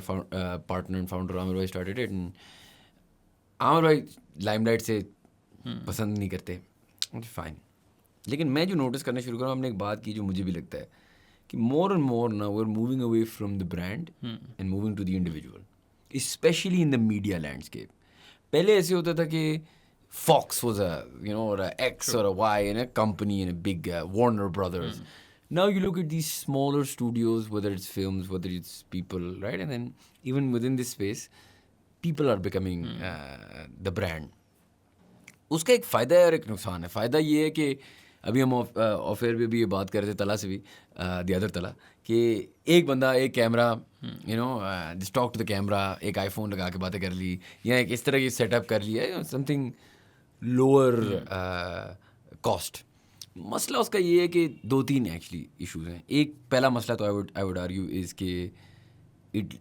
partner and founder Amir Bhai started it, and Amir Bhai limelight से पसंद नहीं करते, fine. लेकिन मैं जो notice करना शुरू करा, हमने एक बात की जो मुझे भी लगता है कि more and more now we're moving away from the brand and moving to the individual, especially in the media landscape. पहले ऐसे होता था कि Fox was a, you know, or a X or a Y in a company, in a big Warner Brothers. Now you look at these smaller studios, whether it's films, whether it's people, right? And then even within this space, people are becoming the brand. उसका एक फ़ायदा है और एक नुकसान है. फ़ायदा ये है कि अभी हम ऑफेयर पे भी ये बात कर रहे थे तला से भी, द अदर तला, कि एक बंदा एक camera, you know, just talk to the camera, एक आईफोन लगा के बातें कर ली, या एक इस तरह की सेटअप कर लिया, समथिंग लोअर कॉस्ट. मसला उसका ये है कि 2-3 एक्चुअली इश्यूज हैं. एक पहला मसला तो आई वुड आर्ग्यू इज़ कि it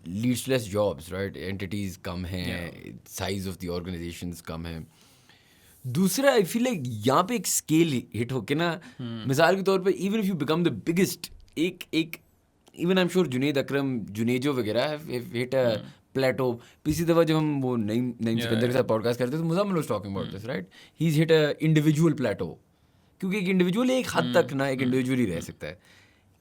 leads to less jobs, right? Entities कम हैं, साइज ऑफ द ऑर्गेनाइजेशंस कम हैं. दूसरा, आई फील लाइक यहाँ पे एक स्केल हिट होके ना, मिसाल के तौर पे even if you become the biggest, एक even I am sure Junaid Akram, Junejo वगैरह हिट अ प्लेटो. पिछली दफ़ा जब हम वो नईम सिकंदर के साथ पॉडकास्ट करते थे, तो Muzammil was talking about this, right? He is hit a individual Plato, क्योंकि एक इंडिविजुअल एक हद तक ना एक इंडिविजुअल ही रह सकता है.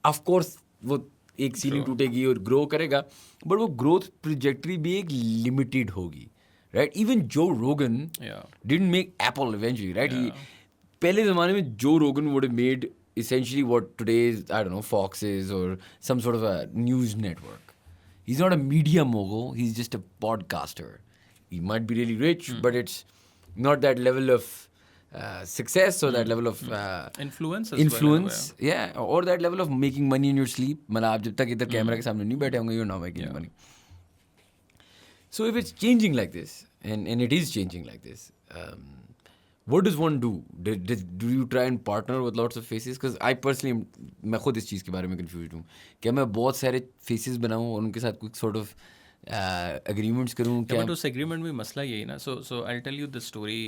ऑफ कोर्स वो एक सीलिंग टूटेगी और ग्रो करेगा, बट वो ग्रोथ ट्रैजेक्टरी भी एक लिमिटेड होगी, राइट? इवन जो रोगन didn't make Apple eventually, right? पहले ज़माने में जो रोगन would have made essentially what today's, I don't know, Fox is, or some sort of a news network. He's not a media mogul, he's just a podcaster. He might be really rich, but it's not that level of success or that level of influence as influence, or that level of making money in your sleep. मतलब आप जब तक इधर camera के सामने नहीं बैठे होंगे, you're not making money. So if it's changing like this, and it is changing like this, what does one do? Do you try and partner with lots of faces? Because I personally, मैं खुद इस चीज़ के बारे में confused हूँ. क्या मैं बहुत सारे faces बनाऊँ और उनके साथ कुछ sort of agreements करूँ? क्या? But उस agreement में मसला यही ना. So I'll tell you the story.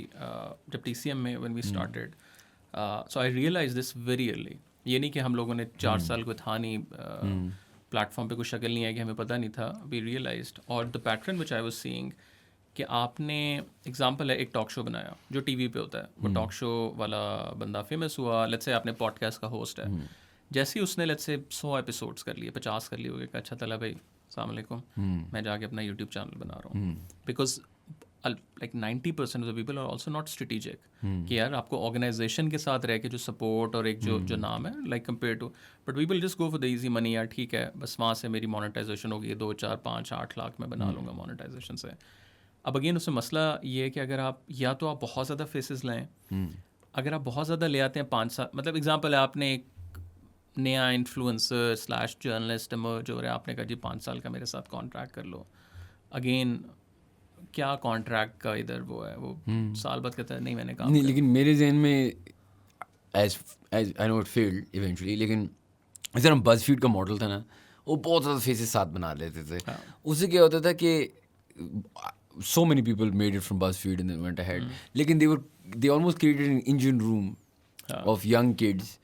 जब TCM में when we started, so I realized this very early. ये नहीं कि हम लोगों ने 4 साल को था नहीं, प्लेटफॉर्म पे कोई शक्ल नहीं है कि हमें पता नहीं था. We realized, और the pattern which I was seeing, कि आपने एग्जांपल है एक टॉक शो बनाया जो टीवी पे होता है, वो टॉक शो वाला बंदा फेमस हुआ. लेट्स से आपने पॉडकास्ट का होस्ट है, जैसे ही उसने लेट्स से 100 एपिसोड्स कर लिए, 50 कर लिए, हो गया अच्छा तला भाई अस्सलाम वालेकुम, मैं जाके अपना यूट्यूब चैनल बना रहा हूँ. Because like 90% of the people are also not strategic, कि यार आपको ऑर्गेनाइजेशन के साथ रह के जो सपोर्ट और एक जो नाम है like compared to, but we will just go for the easy money. यार ठीक है, बस वहाँ से मेरी मोनेटाइजेशन होगी, 2 4 5 8 लाख में बना लूँगा मोनेटाइजेशन से. अब अगेन उसमें मसला ये है कि अगर आप या तो आप बहुत ज़्यादा फेसेस लाएँ, अगर आप बहुत ज़्यादा ले आते हैं 5 साल, मतलब एग्जांपल है आपने एक नया इन्फ्लुएंसर स्लैश जर्नलिस्ट इमर्ज हो रहा है, आपने कहा जी 5 साल का मेरे साथ कॉन्ट्रैक्ट कर लो. अगेन क्या कॉन्ट्रैक्ट का इधर वो है, वो साल बाद कहता है नहीं मैंने काम नहीं. लेकिन मेरे जहन में as I know it failed eventually, लेकिन इस तरह BuzzFeed का मॉडल था ना, वो बहुत ज़्यादा फेसेस साथ बना लेते थे. उससे क्या होता था कि so many people made it from BuzzFeed and then went ahead. लेकिन they almost created an engine room of young kids.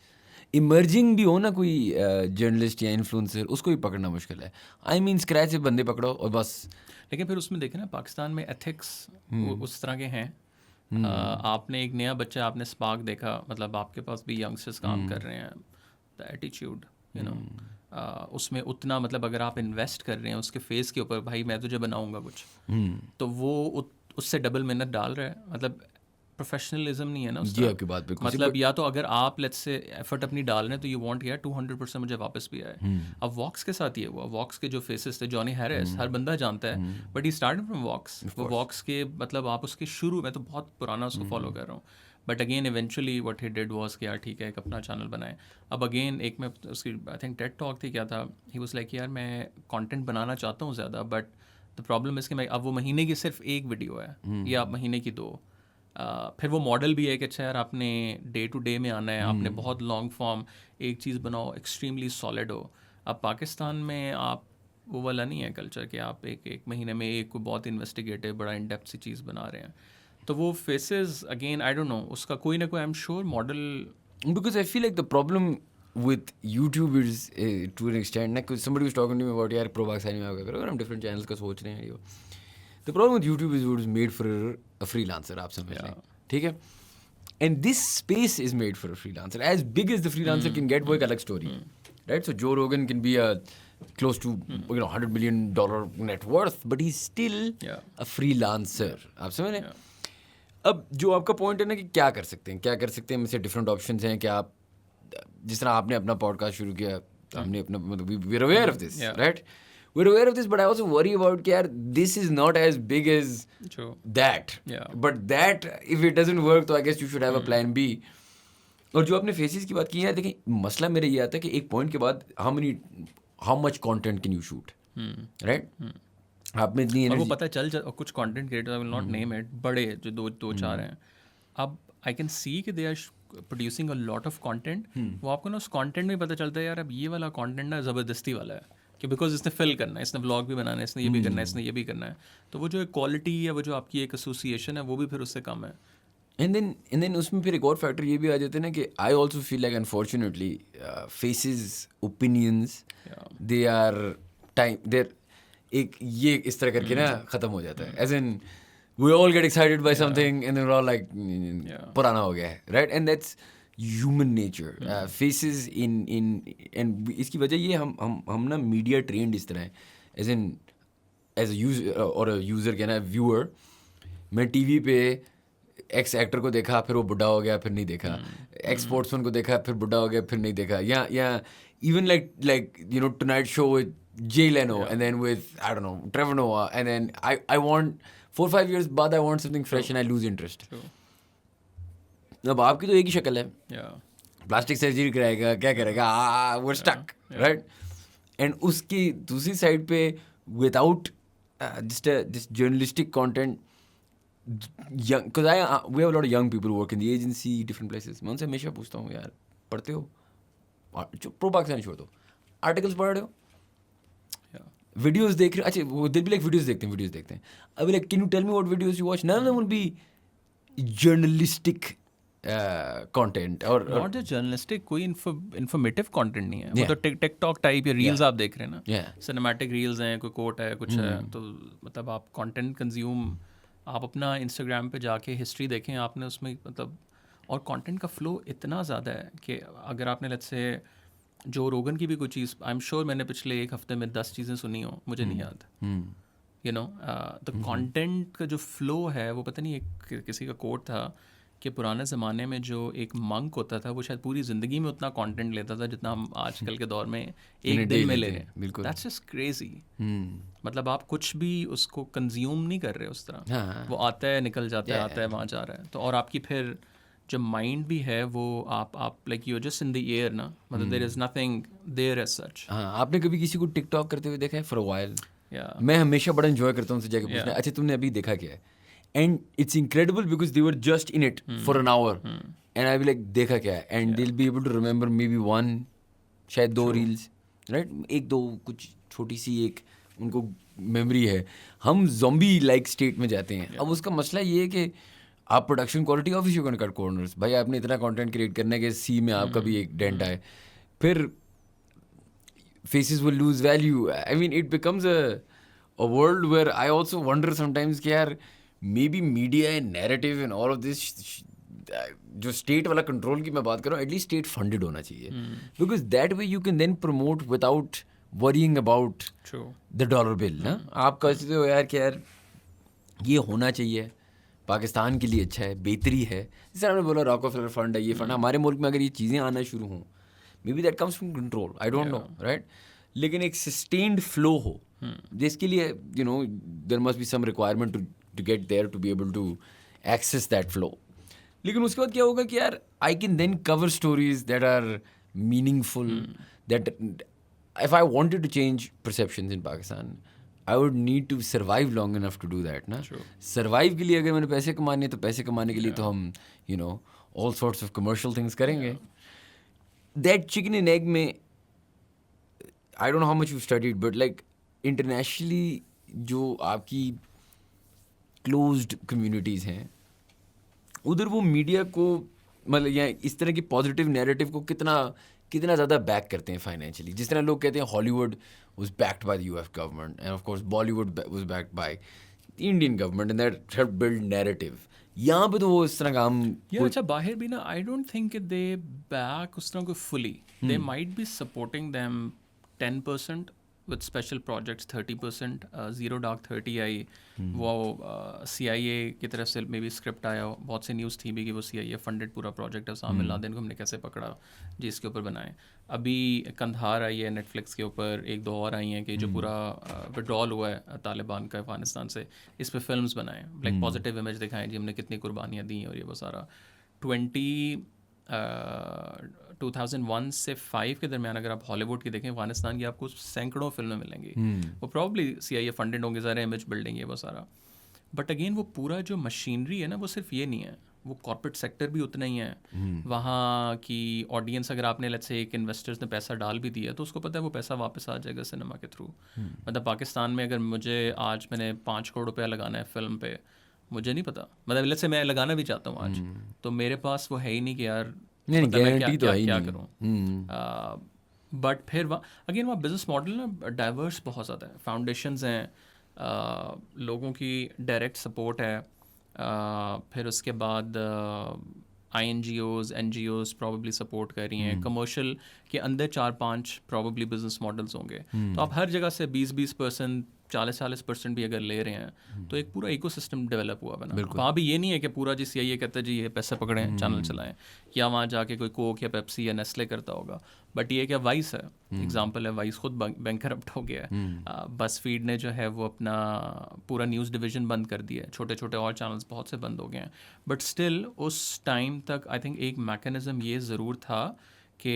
Emerging भी हो ना कोई जर्नलिस्ट या इन्फ्लुएंसर, उसको भी पकड़ना मुश्किल है. I mean स्क्रैच से बंदे पकड़ो और बस. लेकिन फिर उसमें देखें ना, पाकिस्तान में एथिक्स उस तरह के हैं. आपने एक नया बच्चा, आपने स्पार्क देखा, मतलब आपके पास भी यंगस्टर्स काम कर रहे हैं, द एटीट्यूड यू नो, उसमें उतना मतलब अगर आप इन्वेस्ट कर रहे हैं उसके फेस के ऊपर, भाई मैं तुझे बनाऊंगा कुछ, तो वो उससे डबल मेहनत डाल रहा है. मतलब प्रोफेशनलिज्म नहीं है ना उसका. आपकी बात बिल्कुल. मतलब या तो अगर आप लेट्स से एफर्ट अपनी डाल रहे हैं तो यू वांट यार 200% मुझे वापस भी आए. अब वॉक्स के साथ ये हुआ, वॉक्स के जो फेसेस थे, जॉनी हैरिस हर बंदा जानता है, बट ही स्टार्टेड फ्रॉम वॉक्स. वो वॉक्स के मतलब आप उसके शुरू में तो बहुत पुराना उसको फॉलो कर रहा हूँ, but again eventually what he did was कि यार ठीक है एक अपना चैनल बनाए. अब अगेन एक में उसकी आई थिंक टेड टॉक थी, क्या था, ही वाज लाइक यार मैं कंटेंट बनाना चाहता हूँ ज़्यादा, बट द प्रॉब्लम इज़ कि मैं अब वो महीने की सिर्फ एक वीडियो है या महीने की 2. फिर वो मॉडल भी है कि अच्छा यार आपने डे टू डे में आना है, आपने बहुत लॉन्ग फॉर्म एक चीज़ बनाओ, एक्सट्रीमली सॉलिड हो. अब पाकिस्तान में आप वो वाला नहीं है कल्चर कि आप एक महीने में एक को बहुत इन्वेस्टिगेटिव बड़ा इन डेप्थ सी चीज़ बना रहे हैं. तो वो faces again I don't no, उसका कोई ना कोई आई am sure model. Because I feel like the problem with YouTube is to an extent, like somebody was talking to me about यार प्रो पाकिस्तानी में क्या करो, हम डिफरेंट चैनल्स का सोच रहे हैं. The problem with YouTube is it is made for a freelancer, आप समझ लें, ठीक है. And this space is made for a freelancer. As big as the freelancer can get, वो एक अलग story, right? So Joe Rogan can be a close to $100 million net worth, but he's still a freelancer. आप समझ लें. अब जो आपका point है ना कि क्या कर सकते हैं, में से डिफरेंट ऑप्शंस हैं. कि आप जिस तरह आपने अपना पॉडकास्ट शुरू किया, हमने अपना मतलब we're aware of this, right? We're aware of this, but I also worry about कि यार this is not as big as that. But that if it doesn't work, तो I guess you should have a plan B. और जो आपने faces की बात की है, देखिए मसला मेरा ये आता है कि एक पॉइंट के बाद how much content can you shoot, right? आप में इतनी एनर्जी, वो पता चल कुछ content creator, I will not name it, बड़े जो 2-4 हैं, अब आई कैन सी कि they are producing a lot of content. वो आपको ना उस कंटेंट में पता चलता है यार अब ये वाला कंटेंट ना ज़बरदस्ती वाला है, कि बिकॉज इसने फिल करना है, इसने व्लॉग भी बनाना है, इसने ये भी करना है, इसने ये भी करना है. तो वो जो क्वालिटी है, वो जो आपकी एक एसोसिएशन है, वो भी फिर उससे कम है. एंड देन उसमें फिर एक और फैक्टर ये भी आ जाते हैं ना कि I also feel like unfortunately faces, opinions, they are time there एक ये इस तरह करके ना ख़त्म हो जाता है. As in we all get excited by something and then we are like पुराना हो गया है, right? And that's human nature. Faces in and इसकी वजह ये हम ना मीडिया ट्रेंड इस तरह है, एज इन एज यूजर और यूज़र कहना है व्यूअर. मैं टीवी पे एक्स एक्टर को देखा, फिर वो बुढ़ा हो गया, फिर नहीं देखा. एक्स स्पोर्ट्समैन को देखा, फिर बुढ़ा हो गया, फिर नहीं देखा. या even like you no tonight show with Jay Leno, and then with I don't know Trevor Noah, and then I want 4-5 years बाद I want something fresh, and I lose interest. अब आपकी तो एक ही शक्ल है, Yeah. प्लास्टिक सर्जरी कराएगा, क्या करेगा, वो स्टक, राइट. एंड उसकी दूसरी साइड पे without just journalistic content, young, because we have a lot of young people who work in the agency, different places. मैं उनसे हमेशा पूछता हूँ, यार पढ़ते हो, प्रो पाकिस्तानी छोड़ दो, आर्टिकल्स पढ़ रहे हो, वीडियोस देख रहे हो, अच्छा वो दिल भी लाइक वीडियोस देखते हैं, अभी like can you tell me what videos you watch, none of them will be journalistic content और नॉट जस्ट जर्नलिस्टिक, कोई इन्फॉर्मेटिव कंटेंट नहीं है. वो Yeah. तो टिकटॉक टाइप या रील्स आप देख रहे हैं ना, Yeah. सिनेमैटिक रील्स हैं, कोई कोट है, कुछ है, तो मतलब आप कंटेंट कंज्यूम, आप अपना इंस्टाग्राम पे जाके हिस्ट्री देखें आपने उसमें, मतलब और कंटेंट का फ्लो इतना ज़्यादा है कि अगर आपने लेट्स से जो रोगन की भी कोई चीज़, आई एम श्योर मैंने पिछले एक हफ्ते में 10 चीज़ें सुनी हो, मुझे नहीं याद. यू नो द कंटेंट का जो फ्लो है वो, पता नहीं एक किसी का कोट था कि पुराने ज़माने में जो एक मंक होता था वो शायद पूरी ज़िंदगी में उतना कंटेंट लेता था जितना हम आजकल के दौर में एक दिन में ले रहे हैं. बिल्कुल. That's just crazy. मतलब आप कुछ भी उसको कंज्यूम नहीं कर रहे उस तरह. हाँ. वो आता है, निकल जाता है, आता है, वहाँ जा रहा है. तो और आपकी फिर जो माइंड भी है वो आप like you just in the air ना, मतलब there is nothing there as such. हाँ, आपने कभी किसी को टिकटॉक करते हुए देखा है फॉर अ व्हाइल? या मैं हमेशा बड़ा एंजॉय करता हूँ उनसे जाके पूछना, अच्छा तुमने अभी देखा क्या है, and it's incredible because they were just in it for an hour, and I be like देखा क्या है, and they will be able to remember maybe one, शायद 2 रील्स, राइट, 1-2 कुछ छोटी सी एक उनको मेमोरी है. हम ज़ॉम्बी लाइक स्टेट में जाते हैं. अब उसका मसला ये है कि आप production quality of you can cut corners, भाई आपने इतना कंटेंट क्रिएट करना है कि सी में आपका भी एक डेंट आए, फिर faces will lose value. I mean, it becomes a world where I also wonder sometimes कि यार maybe media and narrative and all of this जो state वाला control की मैं बात कर रहा हूँ, at least state funded होना चाहिए, because that way you can then promote without worrying about the dollar bill. ना आप कहते हो यार कि यार ये होना चाहिए, पाकिस्तान के लिए अच्छा है, बेहतरी है, जैसे आपने बोला रॉकफेलर फंड है, ये फंड, हमारे मुल्क में अगर ये चीज़ें आना शुरू हों, maybe that comes from control, I don't know, right? लेकिन एक sustained flow हो, जिसके लिए you know there must be some requirement to get there to be able to access that flow. लेकिन उसके बाद क्या होगा कि यार I can then cover stories that are meaningful, that if I wanted to change perceptions in Pakistan, I would need to survive long enough to do that. ना survive के लिए अगर मैंने पैसे कमाने हैं तो पैसे कमाने के लिए तो हम you know all sorts of commercial things करेंगे. That chicken and egg में, I don't know how much you've studied, but like internationally जो आपकी closed communities हैं, उधर वो मीडिया को मतलब या इस तरह की पॉजिटिव नैरेटिव को कितना ज़्यादा बैक करते हैं फाइनेंशियली. जिस तरह लोग कहते हैं Hollywood was backed by the US government, and of course Bollywood was backed by the Indian government, and that helped build narrative. यहाँ पे तो वो इस तरह का हम अच्छा बाहर भी ना, I don't think they back उस तरह को fully. They might be supporting them 10% with special projects, 30%. Zero dark 30 आई, वो CIA की तरफ से मे बी स्क्रिप्ट आया, बहुत सी न्यूज़ थी भी कि वो CIA फंडेड पूरा प्रोजेक्ट है, उसामा बिन लादेन को हमने कैसे पकड़ा जी, इसके ऊपर बनाए. अभी कंधार आई है नेटफ्लिक्स के ऊपर, 1-2 और आई हैं कि जो पूरा विड्रॉल हुआ है तालिबान का अफगानिस्तान से, इस पर फिल्म्स बनाए, लाइक पॉजिटिव इमेज दिखाएं जी हमने कितनी कुर्बानियाँ दी और ये वो सारा. 2001 से 5 के दरमियान अगर आप हॉलीवुड की देखें, अफगानिस्तान की आपको सैकड़ों फिल्में मिलेंगी. वो प्रॉब्ली CIA फंडेड होंगे, ज़रा इमेज बिल्डिंग है वो सारा. बट अगेन वो पूरा जो मशीनरी है ना, वो सिर्फ ये नहीं है, वो कॉर्पोरेट सेक्टर भी उतना ही है. वहाँ की ऑडियंस, अगर आपने लेट्स से एक इन्वेस्टर्स ने पैसा डाल भी दिया तो उसको पता है वो पैसा वापस आ जाएगा सिनेमा के थ्रू. मतलब पाकिस्तान में अगर मुझे आज मैंने 5 करोड़ रुपया लगाना है फिल्म पे, मुझे नहीं पता, मतलब लेट्स से मैं लगाना भी चाहता हूँ आज, तो मेरे पास वो है ही नहीं कि यार गारंटी तो है ही क्या नहीं करूँ. बट फिर अगेन वहाँ बिजनेस मॉडल ना डाइवर्स बहुत ज़्यादा है. फाउंडेशंस हैं, लोगों की डायरेक्ट सपोर्ट है, फिर उसके बाद INGOs NGOs प्रॉबली सपोर्ट कर रही हैं, कमर्शियल कि अंदर 4-5 प्रॉबली बिजनेस मॉडल्स होंगे। तो आप हर जगह से 20% 40% भी अगर ले रहे हैं तो एक पूरा इकोसिस्टम डेवलप हुआ बना। वहाँ भी ये नहीं है कि पूरा जिस ये कहता है जी ये पैसे पकड़ें चैनल चलाएं, या वहाँ जाके कोई कोक या पेप्सी या नेस्ले करता होगा। बट ये क्या वाइस है एग्जांपल है, वाइस खुद बैंकरप्ट हो गया है। बस फीड ने जो है वो अपना पूरा न्यूज़ डिवीज़न बंद कर दिया है, छोटे छोटे और चैनल्स बहुत से बंद हो गए हैं। बट स्टिल उस टाइम तक आई थिंक एक मैकेनिज़्म ये ज़रूर था कि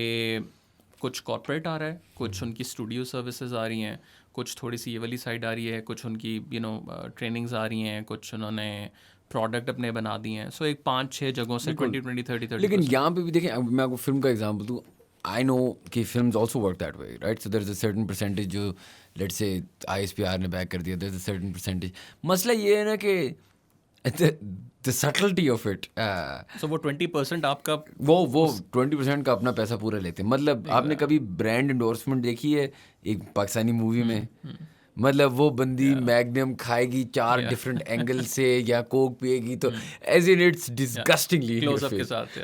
कुछ कॉर्पोरेट आ रहा है, कुछ उनकी स्टूडियो सर्विसेज आ रही हैं, कुछ थोड़ी सी ये वाली साइड आ रही है, कुछ उनकी ट्रेनिंग्स आ रही हैं, कुछ उन्होंने प्रोडक्ट अपने बना दिए हैं। सो एक 5-6 जगहों से 20-20-30-30। लेकिन यहाँ पे भी देखें, मैं आपको फिल्म का एग्जांपल दूँ, आई नो कि films also work that way, right? So there is a certain percentage जो लेट्स से ISPR ने बैक कर दिया, there is a certain percentage. मसला ये है ना कि the subtlety of it, so वो 20% आपका वो 20% का अपना पैसा पूरा लेते हैं। मतलब आपने कभी ब्रांड एंडोर्समेंट देखी है एक पाकिस्तानी मूवी में? मतलब वो बंदी मैग्नम खाएगी 4 डिफरेंट एंगल से या कोक पिएगी, तो एज इन इट्स डिस्गस्टिंगली क्लोजअप के साथ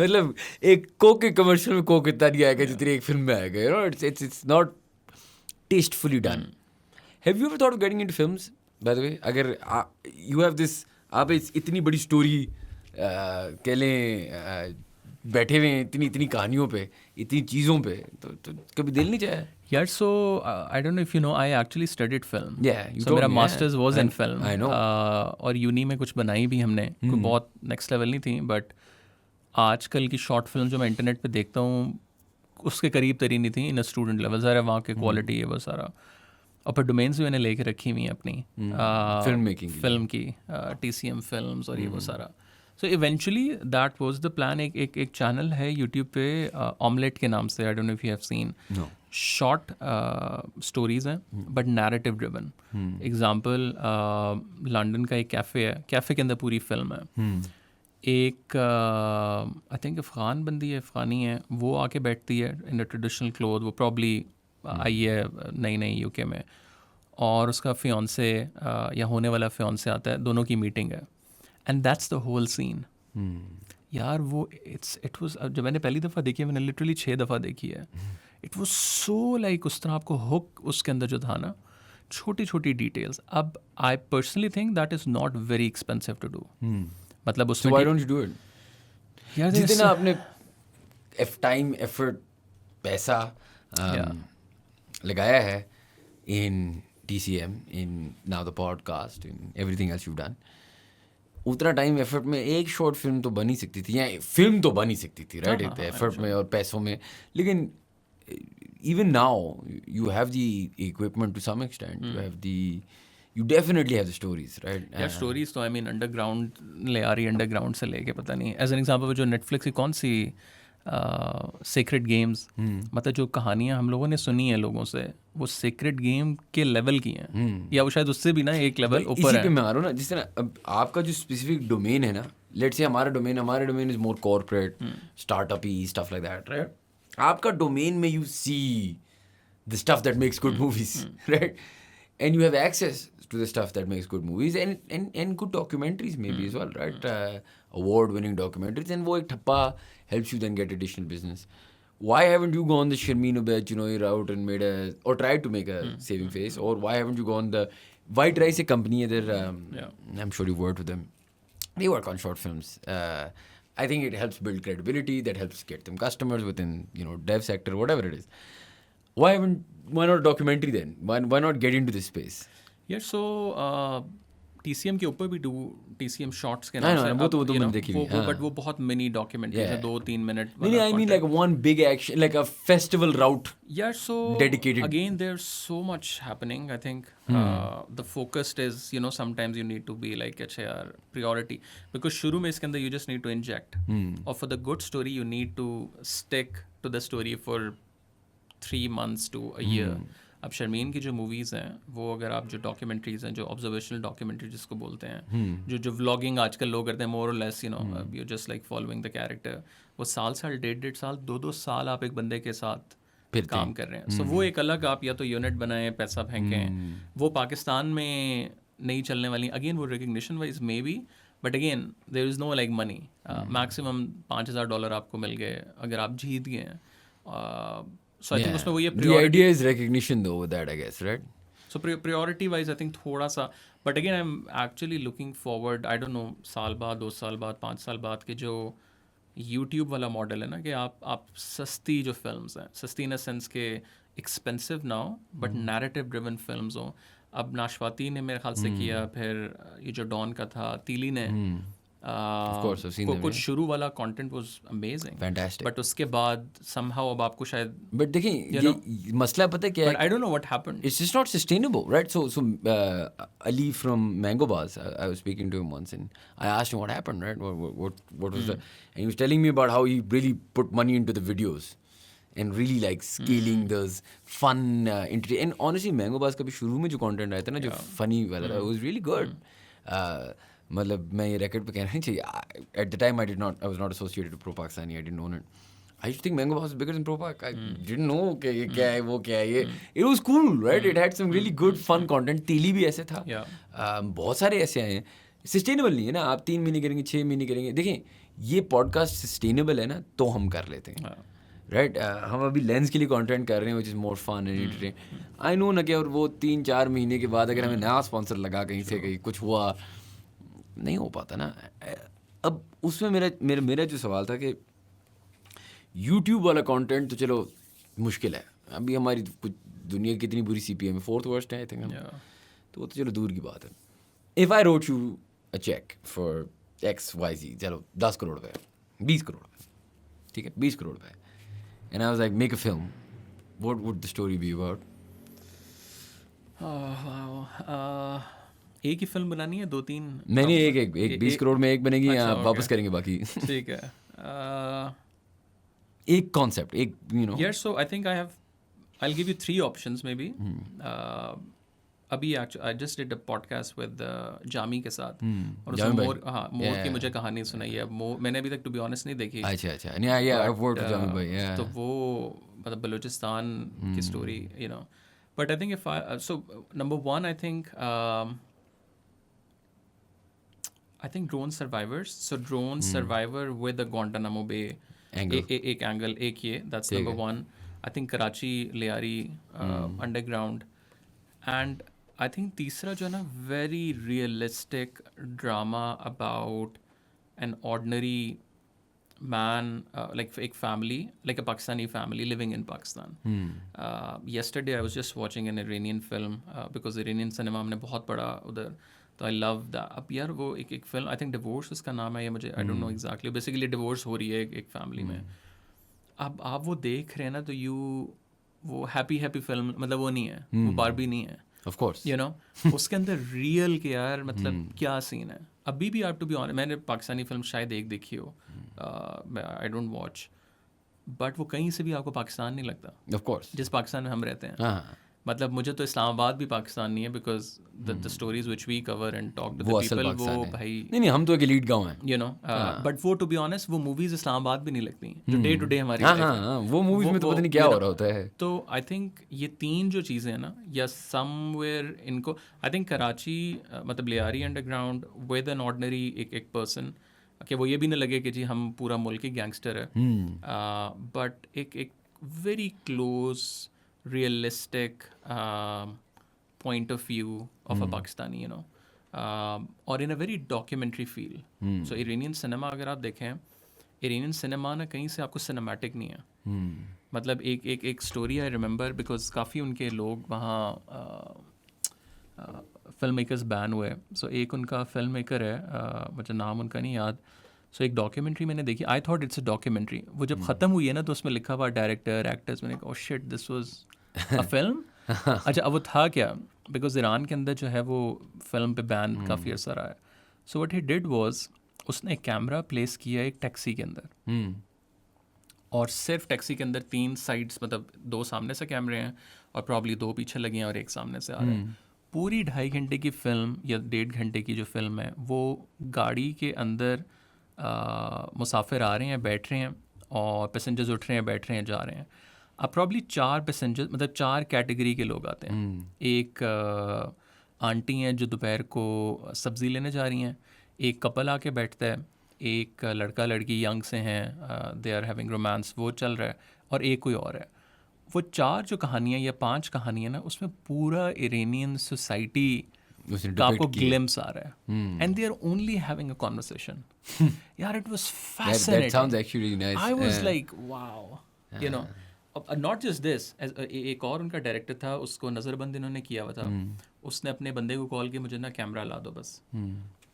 मतलब एक कोक के कमर्शियल में कोक इतना नहीं आएगा जितनी एक फिल्म में आएगा, you know. It's not tastefully done. Have you ever thought of getting into films by the way? अगर यू हैव दिस, आप इतनी बड़ी स्टोरी कह लें बैठे हुए हैं इतनी कहानियों पे, इतनी चीज़ों पे, तो कभी दिल नहीं चाहे? यार so I don't know if you know, I actually studied film. So मेरा मास्टर्स वाज इन फिल्म, और यूनी में कुछ बनाई भी हमने, कोई बहुत नेक्स्ट लेवल नहीं थी, बट आजकल की शॉर्ट फिल्म जो मैं इंटरनेट पे देखता हूँ उसके करीब तरी नहीं थी इन अ स्टूडेंट लेवल। ज़रा वहाँ के क्वालिटी है वो सारा, और पर डोमेन्स भी मैंने लेके रखी हुई हैं अपनी फिल्म की TCM फिल्म्स और ये वो सारा। So eventually that was the plan. एक चैनल है यूट्यूब पे ऑमलेट के नाम से, I don't know if you have seen. Short stories हैं but narrative driven. Example London का एक कैफ़े है, कैफ़े के अंदर पूरी फिल्म है। एक आई थिंक अफ़गान बंदी है, अफ़गानी है, वो आके बैठती है इन अ ट्रेडिशनल क्लोथ, वो प्रॉब्ली आई है नई UK में, और उसका फियांसे या होने वाला फियांसे आता है, दोनों की मीटिंग है, and that's the whole scene. यार वो इट वाज, जब मैंने पहली दफ़ा देखी है, मैंने लिटरली 6 दफ़ा देखी है। इट वाज सो लाइक उस तरह आपको हुक उसके अंदर जो था ना, छोटी छोटी डिटेल्स। अब I personally think that is not very expensive to do. मतलब उसमें why don't you do it? यार जितना आपने टाइम, एफर्ट, पैसा लगाया है in TCM, in now the podcast, in everything else you've done, उतना टाइम एफर्ट में एक शॉर्ट फिल्म तो बन ही सकती थी, या फिल्म तो बन ही सकती थी, राइट? एफर्ट में और पैसों में। लेकिन even now you have the equipment to some extent, you definitely have the stories, right? यार स्टोरीज तो आई मीन अंडरग्राउंड ले आ रही है, अंडरग्राउंड से लेके पता नहीं, एज एन एग्जांपल जो नेटफ्लिक्स की कौन सी सीक्रेट गेम्स, मतलब जो कहानियाँ हम लोगों ने सुनी है लोगों से, वो सीक्रेट गेम के लेवल की हैं, या वो शायद उससे भी ना एक लेवल ऊपर है। इसी पे मैं आ रहा हूँ ना, जिस तरह अब आपका जो स्पेसिफिक डोमेन है ना, लेट्स से हमारा domain is more corporate, startup he stuff like that, right? आपका डोमेन में you see the stuff that makes good movies, right? And you have access to the stuff that makes good movies and good documentaries maybe as well, right? Award-winning documentaries, and वो एक ठप्पा helps you then get additional business. Why haven't you gone the Sharmeen Obaid, route and made or tried to make a saving face? Or why haven't you gone the White Rice company? I'm sure you've worked with them. They work on short films. I think it helps build credibility. That helps get them customers within dev sector, whatever it is. Why not a documentary then? Why not get into this space? Yeah, so TCM के ऊपर भी TCM shorts के नाम से, वो तो मैंने देखी हुई है, बट वो बहुत मिनी डॉक्यूमेंट्री है, 2-3 मिनट। नहीं, I mean like one big action, like a festival route. Yeah, so dedicated. Again, there's so much happening. I think the focus is, sometimes you need to be like, अच्छा यार, priority, because शुरू में इसके अंदर you just need to inject, or for the good story you need to stick to the story for 3 months to a year. अब शर्मीन की जो movies हैं, वो अगर आप जो डॉक्यूमेंट्रीज़ हैं, जो ऑब्जर्वेशनल डॉक्यूमेंट्री जिसको बोलते हैं, जो व्लॉगिंग आजकल लोग करते हैं, मोर और less you just like following the character, वो साल 1.5 साल 2 साल आप एक बंदे के साथ काम कर रहे हैं। सो वो एक अलग, आप या तो यूनिट बनाएं, पैसा फेंकें, वो पाकिस्तान में नहीं चलने वाली। अगेन वो recognition wise maybe, but again there is no like money. Maximum $5,000 आपको मिल गए अगर आप जीत गए हैं। सो आई थिंक उसमें वो ये the idea is recognition though with that, I guess, right? So priority wise I think थोड़ा सा, but again I am actually looking forward, I don't no, साल बाद, 2 साल बाद, 5 साल बाद के जो यूट्यूब वाला मॉडल है ना, कि आप सस्ती जो फिल्म्स हैं, सस्ती इन अ सेंस के एक्सपेंसिव ना हो बट नैरेटिव ड्रिवन फिल्म्स हो. अब नाशपाती ने मेरे ख्याल से किया, फिर ये जो डॉन का था, तीली ने, Of course, I've seen them, कुछ yeah. शुरू वाला content was amazing, Fantastic. But उसके बाद समहाउ अब आपको शायद, बट देखिए ये मसला पता है क्या है, but I don't know what happened. it's just not sustainable, right? So Ali from Mango Bars, I was speaking to him once and I asked him what happened, right? What was that? And he was telling me about how he really put money into the videos and really like scaling those fun and honestly Mango Bars का भी शुरू में जो content आया था ना, जो funny वाला था, it was really good. मतलब मैं ये record पे कहना नहीं चाहिए, at the time I was not associated with Pro Pakistani, I didn't own it. I used to think Mango Bars was bigger than Pro Pak. I didn't know कि ये क्या है, वो क्या है ये. It was cool, right? It had some really good fun content. तेली भी ऐसे था. बहुत सारे ऐसे आए हैं. Sustainable नहीं है ना, आप 3 महीने करेंगे, 6 महीने करेंगे. देखें, ये podcast sustainable है ना, तो हम कर लेते हैं. राइट हम अभी लेंस के लिए कंटेंट कर रहे हैं, which is more fun and entertaining. I know ना कि और वो 3-4 महीने के बाद अगर हमें नया स्पॉन्सर लगा कहीं से, कहीं कुछ हुआ, नहीं हो पाता ना. अब उसमें मेरा जो सवाल था कि यूट्यूब वाला कंटेंट तो चलो मुश्किल है, अभी हमारी कुछ दुनिया की इतनी बुरी CPM है, 4th वर्स्ट है आई थिंक, तो वो तो चलो दूर की बात है. If I wrote you a cheque for XYZ, चलो 10 करोड़ रुपये, 20 करोड़ रुपये, ठीक है, 20 करोड़ रुपये, and I was like, make a film, what would the story be about? wow. एक ही फिल्म बनानी है, 2-3? नहीं, एक 20 करोड़ में एक बनेगी, आप वापस करेंगे बाकी. ठीक है. एक कॉन्सेप्ट, एक Yeah, so I think I'll give you 3 options maybe. अभी I just did a podcast with Jami के साथ, और उसमें मोर की मुझे कहानी सुनाई है. मैंने अभी तक to be honest नहीं देखी. अच्छा, yeah, I've worked with Jami भाई, yeah. तो वो मतलब बलूचिस्तान की story, but I think so number 1 I think drone survivors, so drone survivor with a Guantanamo Bay angle, एक angle, एक ये, that's number 1. I think Karachi, Liari, underground, and I think तीसरा जो है ना, very realistic drama about an ordinary man, like एक family, like a Pakistani family living in Pakistan. Yesterday I was just watching an Iranian film, because Iranian cinema हमने बहुत पढ़ा उधर, तो आई लव दैट. अब यार वो एक फिल्म, आई थिंक डिवोर्स उसका नाम है, ये मुझे आई don't know exactly, basically divorce हो रही है एक फैमिली में. अब आप वो देख रहे हैं ना, तो वो हैप्पी फिल्म, मतलब वो नहीं है, वो बारबी नहीं है, ऑफ कोर्स, उसके अंदर रियल के यार मतलब क्या सीन है. अभी भी आप टू बी ऑनेस्ट, मैंने पाकिस्तानी फिल्म शायद एक देखी हो, आई डोंट वॉच, बट वो कहीं से भी आपको पाकिस्तान नहीं लगता, ऑफ कोर्स, जिस पाकिस्तान में हम रहते हैं. मतलब मुझे तो इस्लामाबाद भी पाकिस्तान नहीं है, because the stories which we cover and talk to the people, वो भाई नहीं, हम तो एक एलीट गांव है, बट वो टू बी ऑनेस्ट वो मूवीज इस्लामाबाद भी नहीं लगती जो डे टू डे हमारी वो मूवीज में तो पता नहीं क्या हो रहा होता है. तो आई थिंक ये 3 जो चीज़ें हैं ना, या समवेयर इनको, आई थिंक कराची मतलब Lyari underground with an ordinary एक पर्सन, कि वो ये भी ना लगे कि जी हम पूरा मुल्क ही गैंगस्टर है, बट एक very close realistic point of view of a Pakistani, और in a very documentary feel. So Iranian cinema अगर आप देखें, Iranian cinema ना कहीं से आपको cinematic नहीं है. मतलब एक story I remember, because काफ़ी उनके लोग वहाँ फिल्म मेकर्स बैन हुए. सो एक उनका फिल्म मेकर है, मुझे नाम उनका नहीं याद. सो एक डॉक्यूमेंट्री मैंने देखी, आई थॉट इट्स अ डॉक्यूमेंट्री. वो जब ख़त्म हुई है ना, तो उसमें लिखा हुआ डायरेक्टर, एक्टर्स, मैंने कहा oh shit, this was a film. अच्छा, अब वो था क्या, बिकॉज ईरान के अंदर जो है वो फिल्म पे बैन काफ़ी अर्सा रहा है. So what he did was, उसने एक कैमरा प्लेस किया एक टैक्सी के अंदर, और सिर्फ टैक्सी के अंदर 3 साइड्स, मतलब 2 सामने से कैमरे हैं और प्रॉब्ली 2 पीछे लगे हैं और एक सामने से आ रहे हैं. पूरी 2.5 घंटे की फिल्म या 1.5 घंटे की जो फिल्म है, वो गाड़ी के अंदर मुसाफिर आ रहे हैं, बैठ रहे हैं, और पैसेंजर्स उठ रहे हैं, बैठ रहे हैं, जा रहे हैं. अब प्रॉब्ली 4 पैसेंजर, मतलब 4 कैटेगरी के लोग आते हैं. एक आंटी हैं जो दोपहर को सब्ज़ी लेने जा रही हैं, एक कपल आके बैठता है, एक लड़का लड़की यंग से हैं, दे आर हैविंग रोमांस, वो चल रहा है, और एक कोई और है. वो 4 जो कहानियाँ या 5 कहानियाँ ना, उसमें पूरा इरानियन सोसाइटी का आपको ग्लिम्स आ रहा है. And they are only having a conversation. यार, it was fascinating. That sounds actually nice. I was like, wow, you know. Not just this, एक और उनका डायरेक्टर था, उसको नज़रबंद इन्होंने किया हुआ था. उसने अपने बंदे को कॉल किया, मुझे ना कैमरा ला दो बस.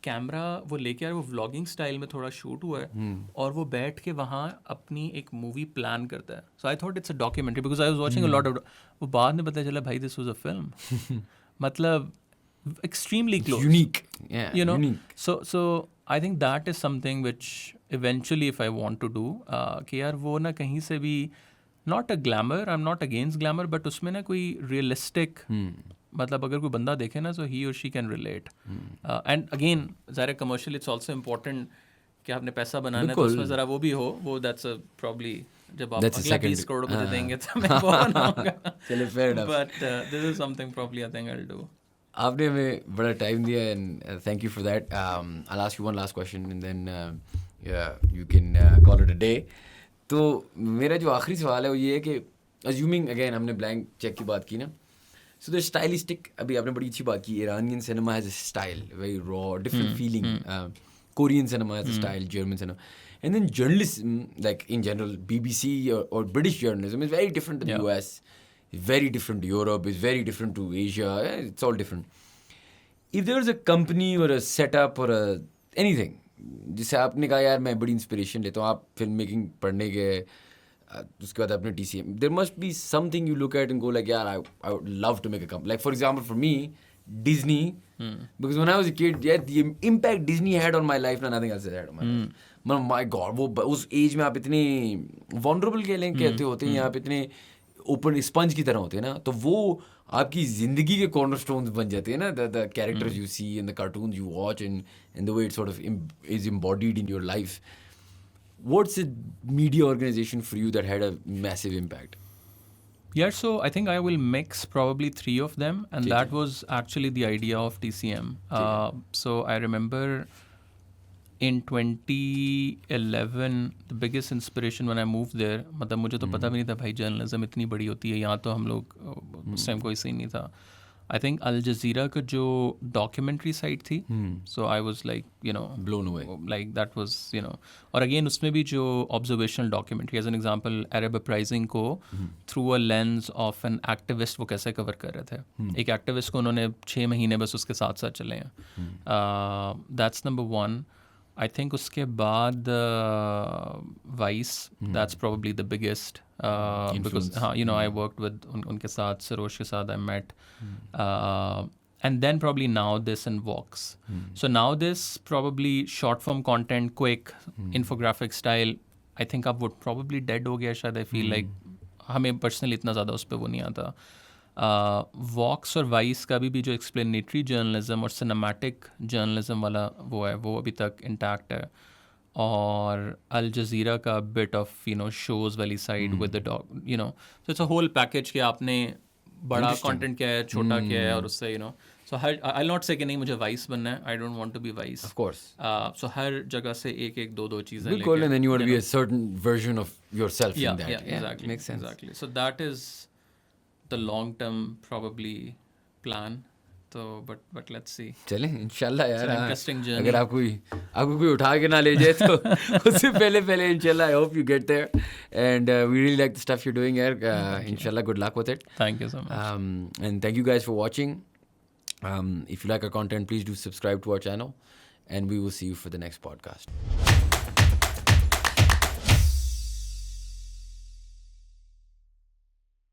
कैमरा वो लेके आया, वो व्लॉगिंग स्टाइल में थोड़ा शूट हुआ है, और वो बैठ के वहाँ अपनी एक मूवी प्लान करता है. So I thought it's a documentary because I was watching a lot of. वो बाद में पता चला भाई दिस वाज अ फिल्म. मतलब extremely close, unique, yeah, you know. unique. So I think that is something which eventually if I want to do, कि यार वो ना कहीं से भी, not a glamour, I'm not against glamour, but उसमें ना कोई realistic, मतलब अगर कोई बंदा देखे ना, so he or she can relate. And again, ज़रा commercial it's also important कि आपने पैसा बनाना है, तो उसमें ज़रा वो भी हो, वो that's a probably जब आप अगला 20 करोड़ बजे देंगे तो मैं वो बनाऊंगा. चलो, fair enough. But this is something probably I think I'll do. आपने हमें बड़ा टाइम दिया and thank you for that. I'll ask you one last question and then you can call it a day. तो मेरा जो आखिरी सवाल है वो ये है कि assuming again हमने ब्लैंक चेक की बात की ना, so the stylistic, अभी आपने बड़ी अच्छी बात की, Iranian cinema has a style, very raw, different feeling. Korean cinema has a style, German cinema, and then journalism, like in general, BBC or British journalism is very different than the US. It's very different to Europe, it's very different to Asia, it's all different. If there's a company or a setup or anything, जिससे आपने कहा यार मैं बड़ी inspiration लेता हूँ, आप film making पढ़ने गए, उसके बाद अपने TCM, there must be something you look at and go like, yeah, I would love to make a company. Like for example, for me, Disney, because when I was a kid, yeah, the impact Disney had on my life, nothing else had on my life. My God, वो उस as में आप इतने vulnerable कहते होते हैं, आप इतने ओपन स्पंज की तरह होते हैं ना, तो वो आपकी जिंदगी के कॉर्नरस्टोन्स बन जाते हैं ना, the characters you see and the cartoons you watch and the way it sort of is embodied in your life. What's a media organisation for you that had a massive impact? Yeah, so I think I will mix probably 3 of them, and that was actually the idea of TCM. So I remember in 2011 the biggest inspiration when I moved there, मतलब मुझे तो पता भी नहीं था भाई journalism इतनी बड़ी होती है यहाँ, तो हम लोग उस टाइम कोई सीन नहीं था. आई थिंक अल जज़ीरा का जो डॉक्यूमेंट्री साइट थी, so I was like you know blown away, like that was you know. और अगेन उसमें भी जो observational documentary, as an example Arab uprising को through a lens of an activist वो कैसे कवर कर रहे थे. एक एक्टिविस्ट को उन्होंने 6 महीने बस उसके साथ साथ चले हैं. That's number 1. I think उसके बाद Vice, that's probably the biggest, because you know I worked with उनके साथ, सरोज के साथ I met, and then probably Now This and Vox. So Now This probably short form content, quick infographic style, I think अब would probably dead हो गया शायद. I feel like हमें personally इतना ज़्यादा उस पर वो नहीं आता. वॉक्स और वाइस का भी जो एक्सप्लेनेटरी जर्नलिज्म और सिनेमैटिक जर्नलिज्म वाला वो है, वो अभी तक इंटैक्ट है. और अल जज़ीरा का bit of you know shows वाली side with the dog, you know, so it's a whole package कि आपने बड़ा कंटेंट क्या है, छोटा क्या है, और उससे यू नो. सो हर आई विल नॉट से कि नहीं मुझे वाइस बनना है, I don't want to be Vice, of course. So हर जगह से एक एक दो चीज़ें बिल्कुल, and then you want to be a certain version of yourself in that. Exactly, makes sense. Exactly. So that is the long term probably plan. तो but let's see. चलें इंशाल्लाह यार. Interesting journey. अगर आपको कोई उठा के ना ले जाए तो उससे पहले इंशाल्लाह I hope you get there, and we really like the stuff you're doing यार. Inshallah, good luck with it. Thank you so much. And thank you guys for watching. If you like our content, please do subscribe to our channel, and we will see you for the next podcast.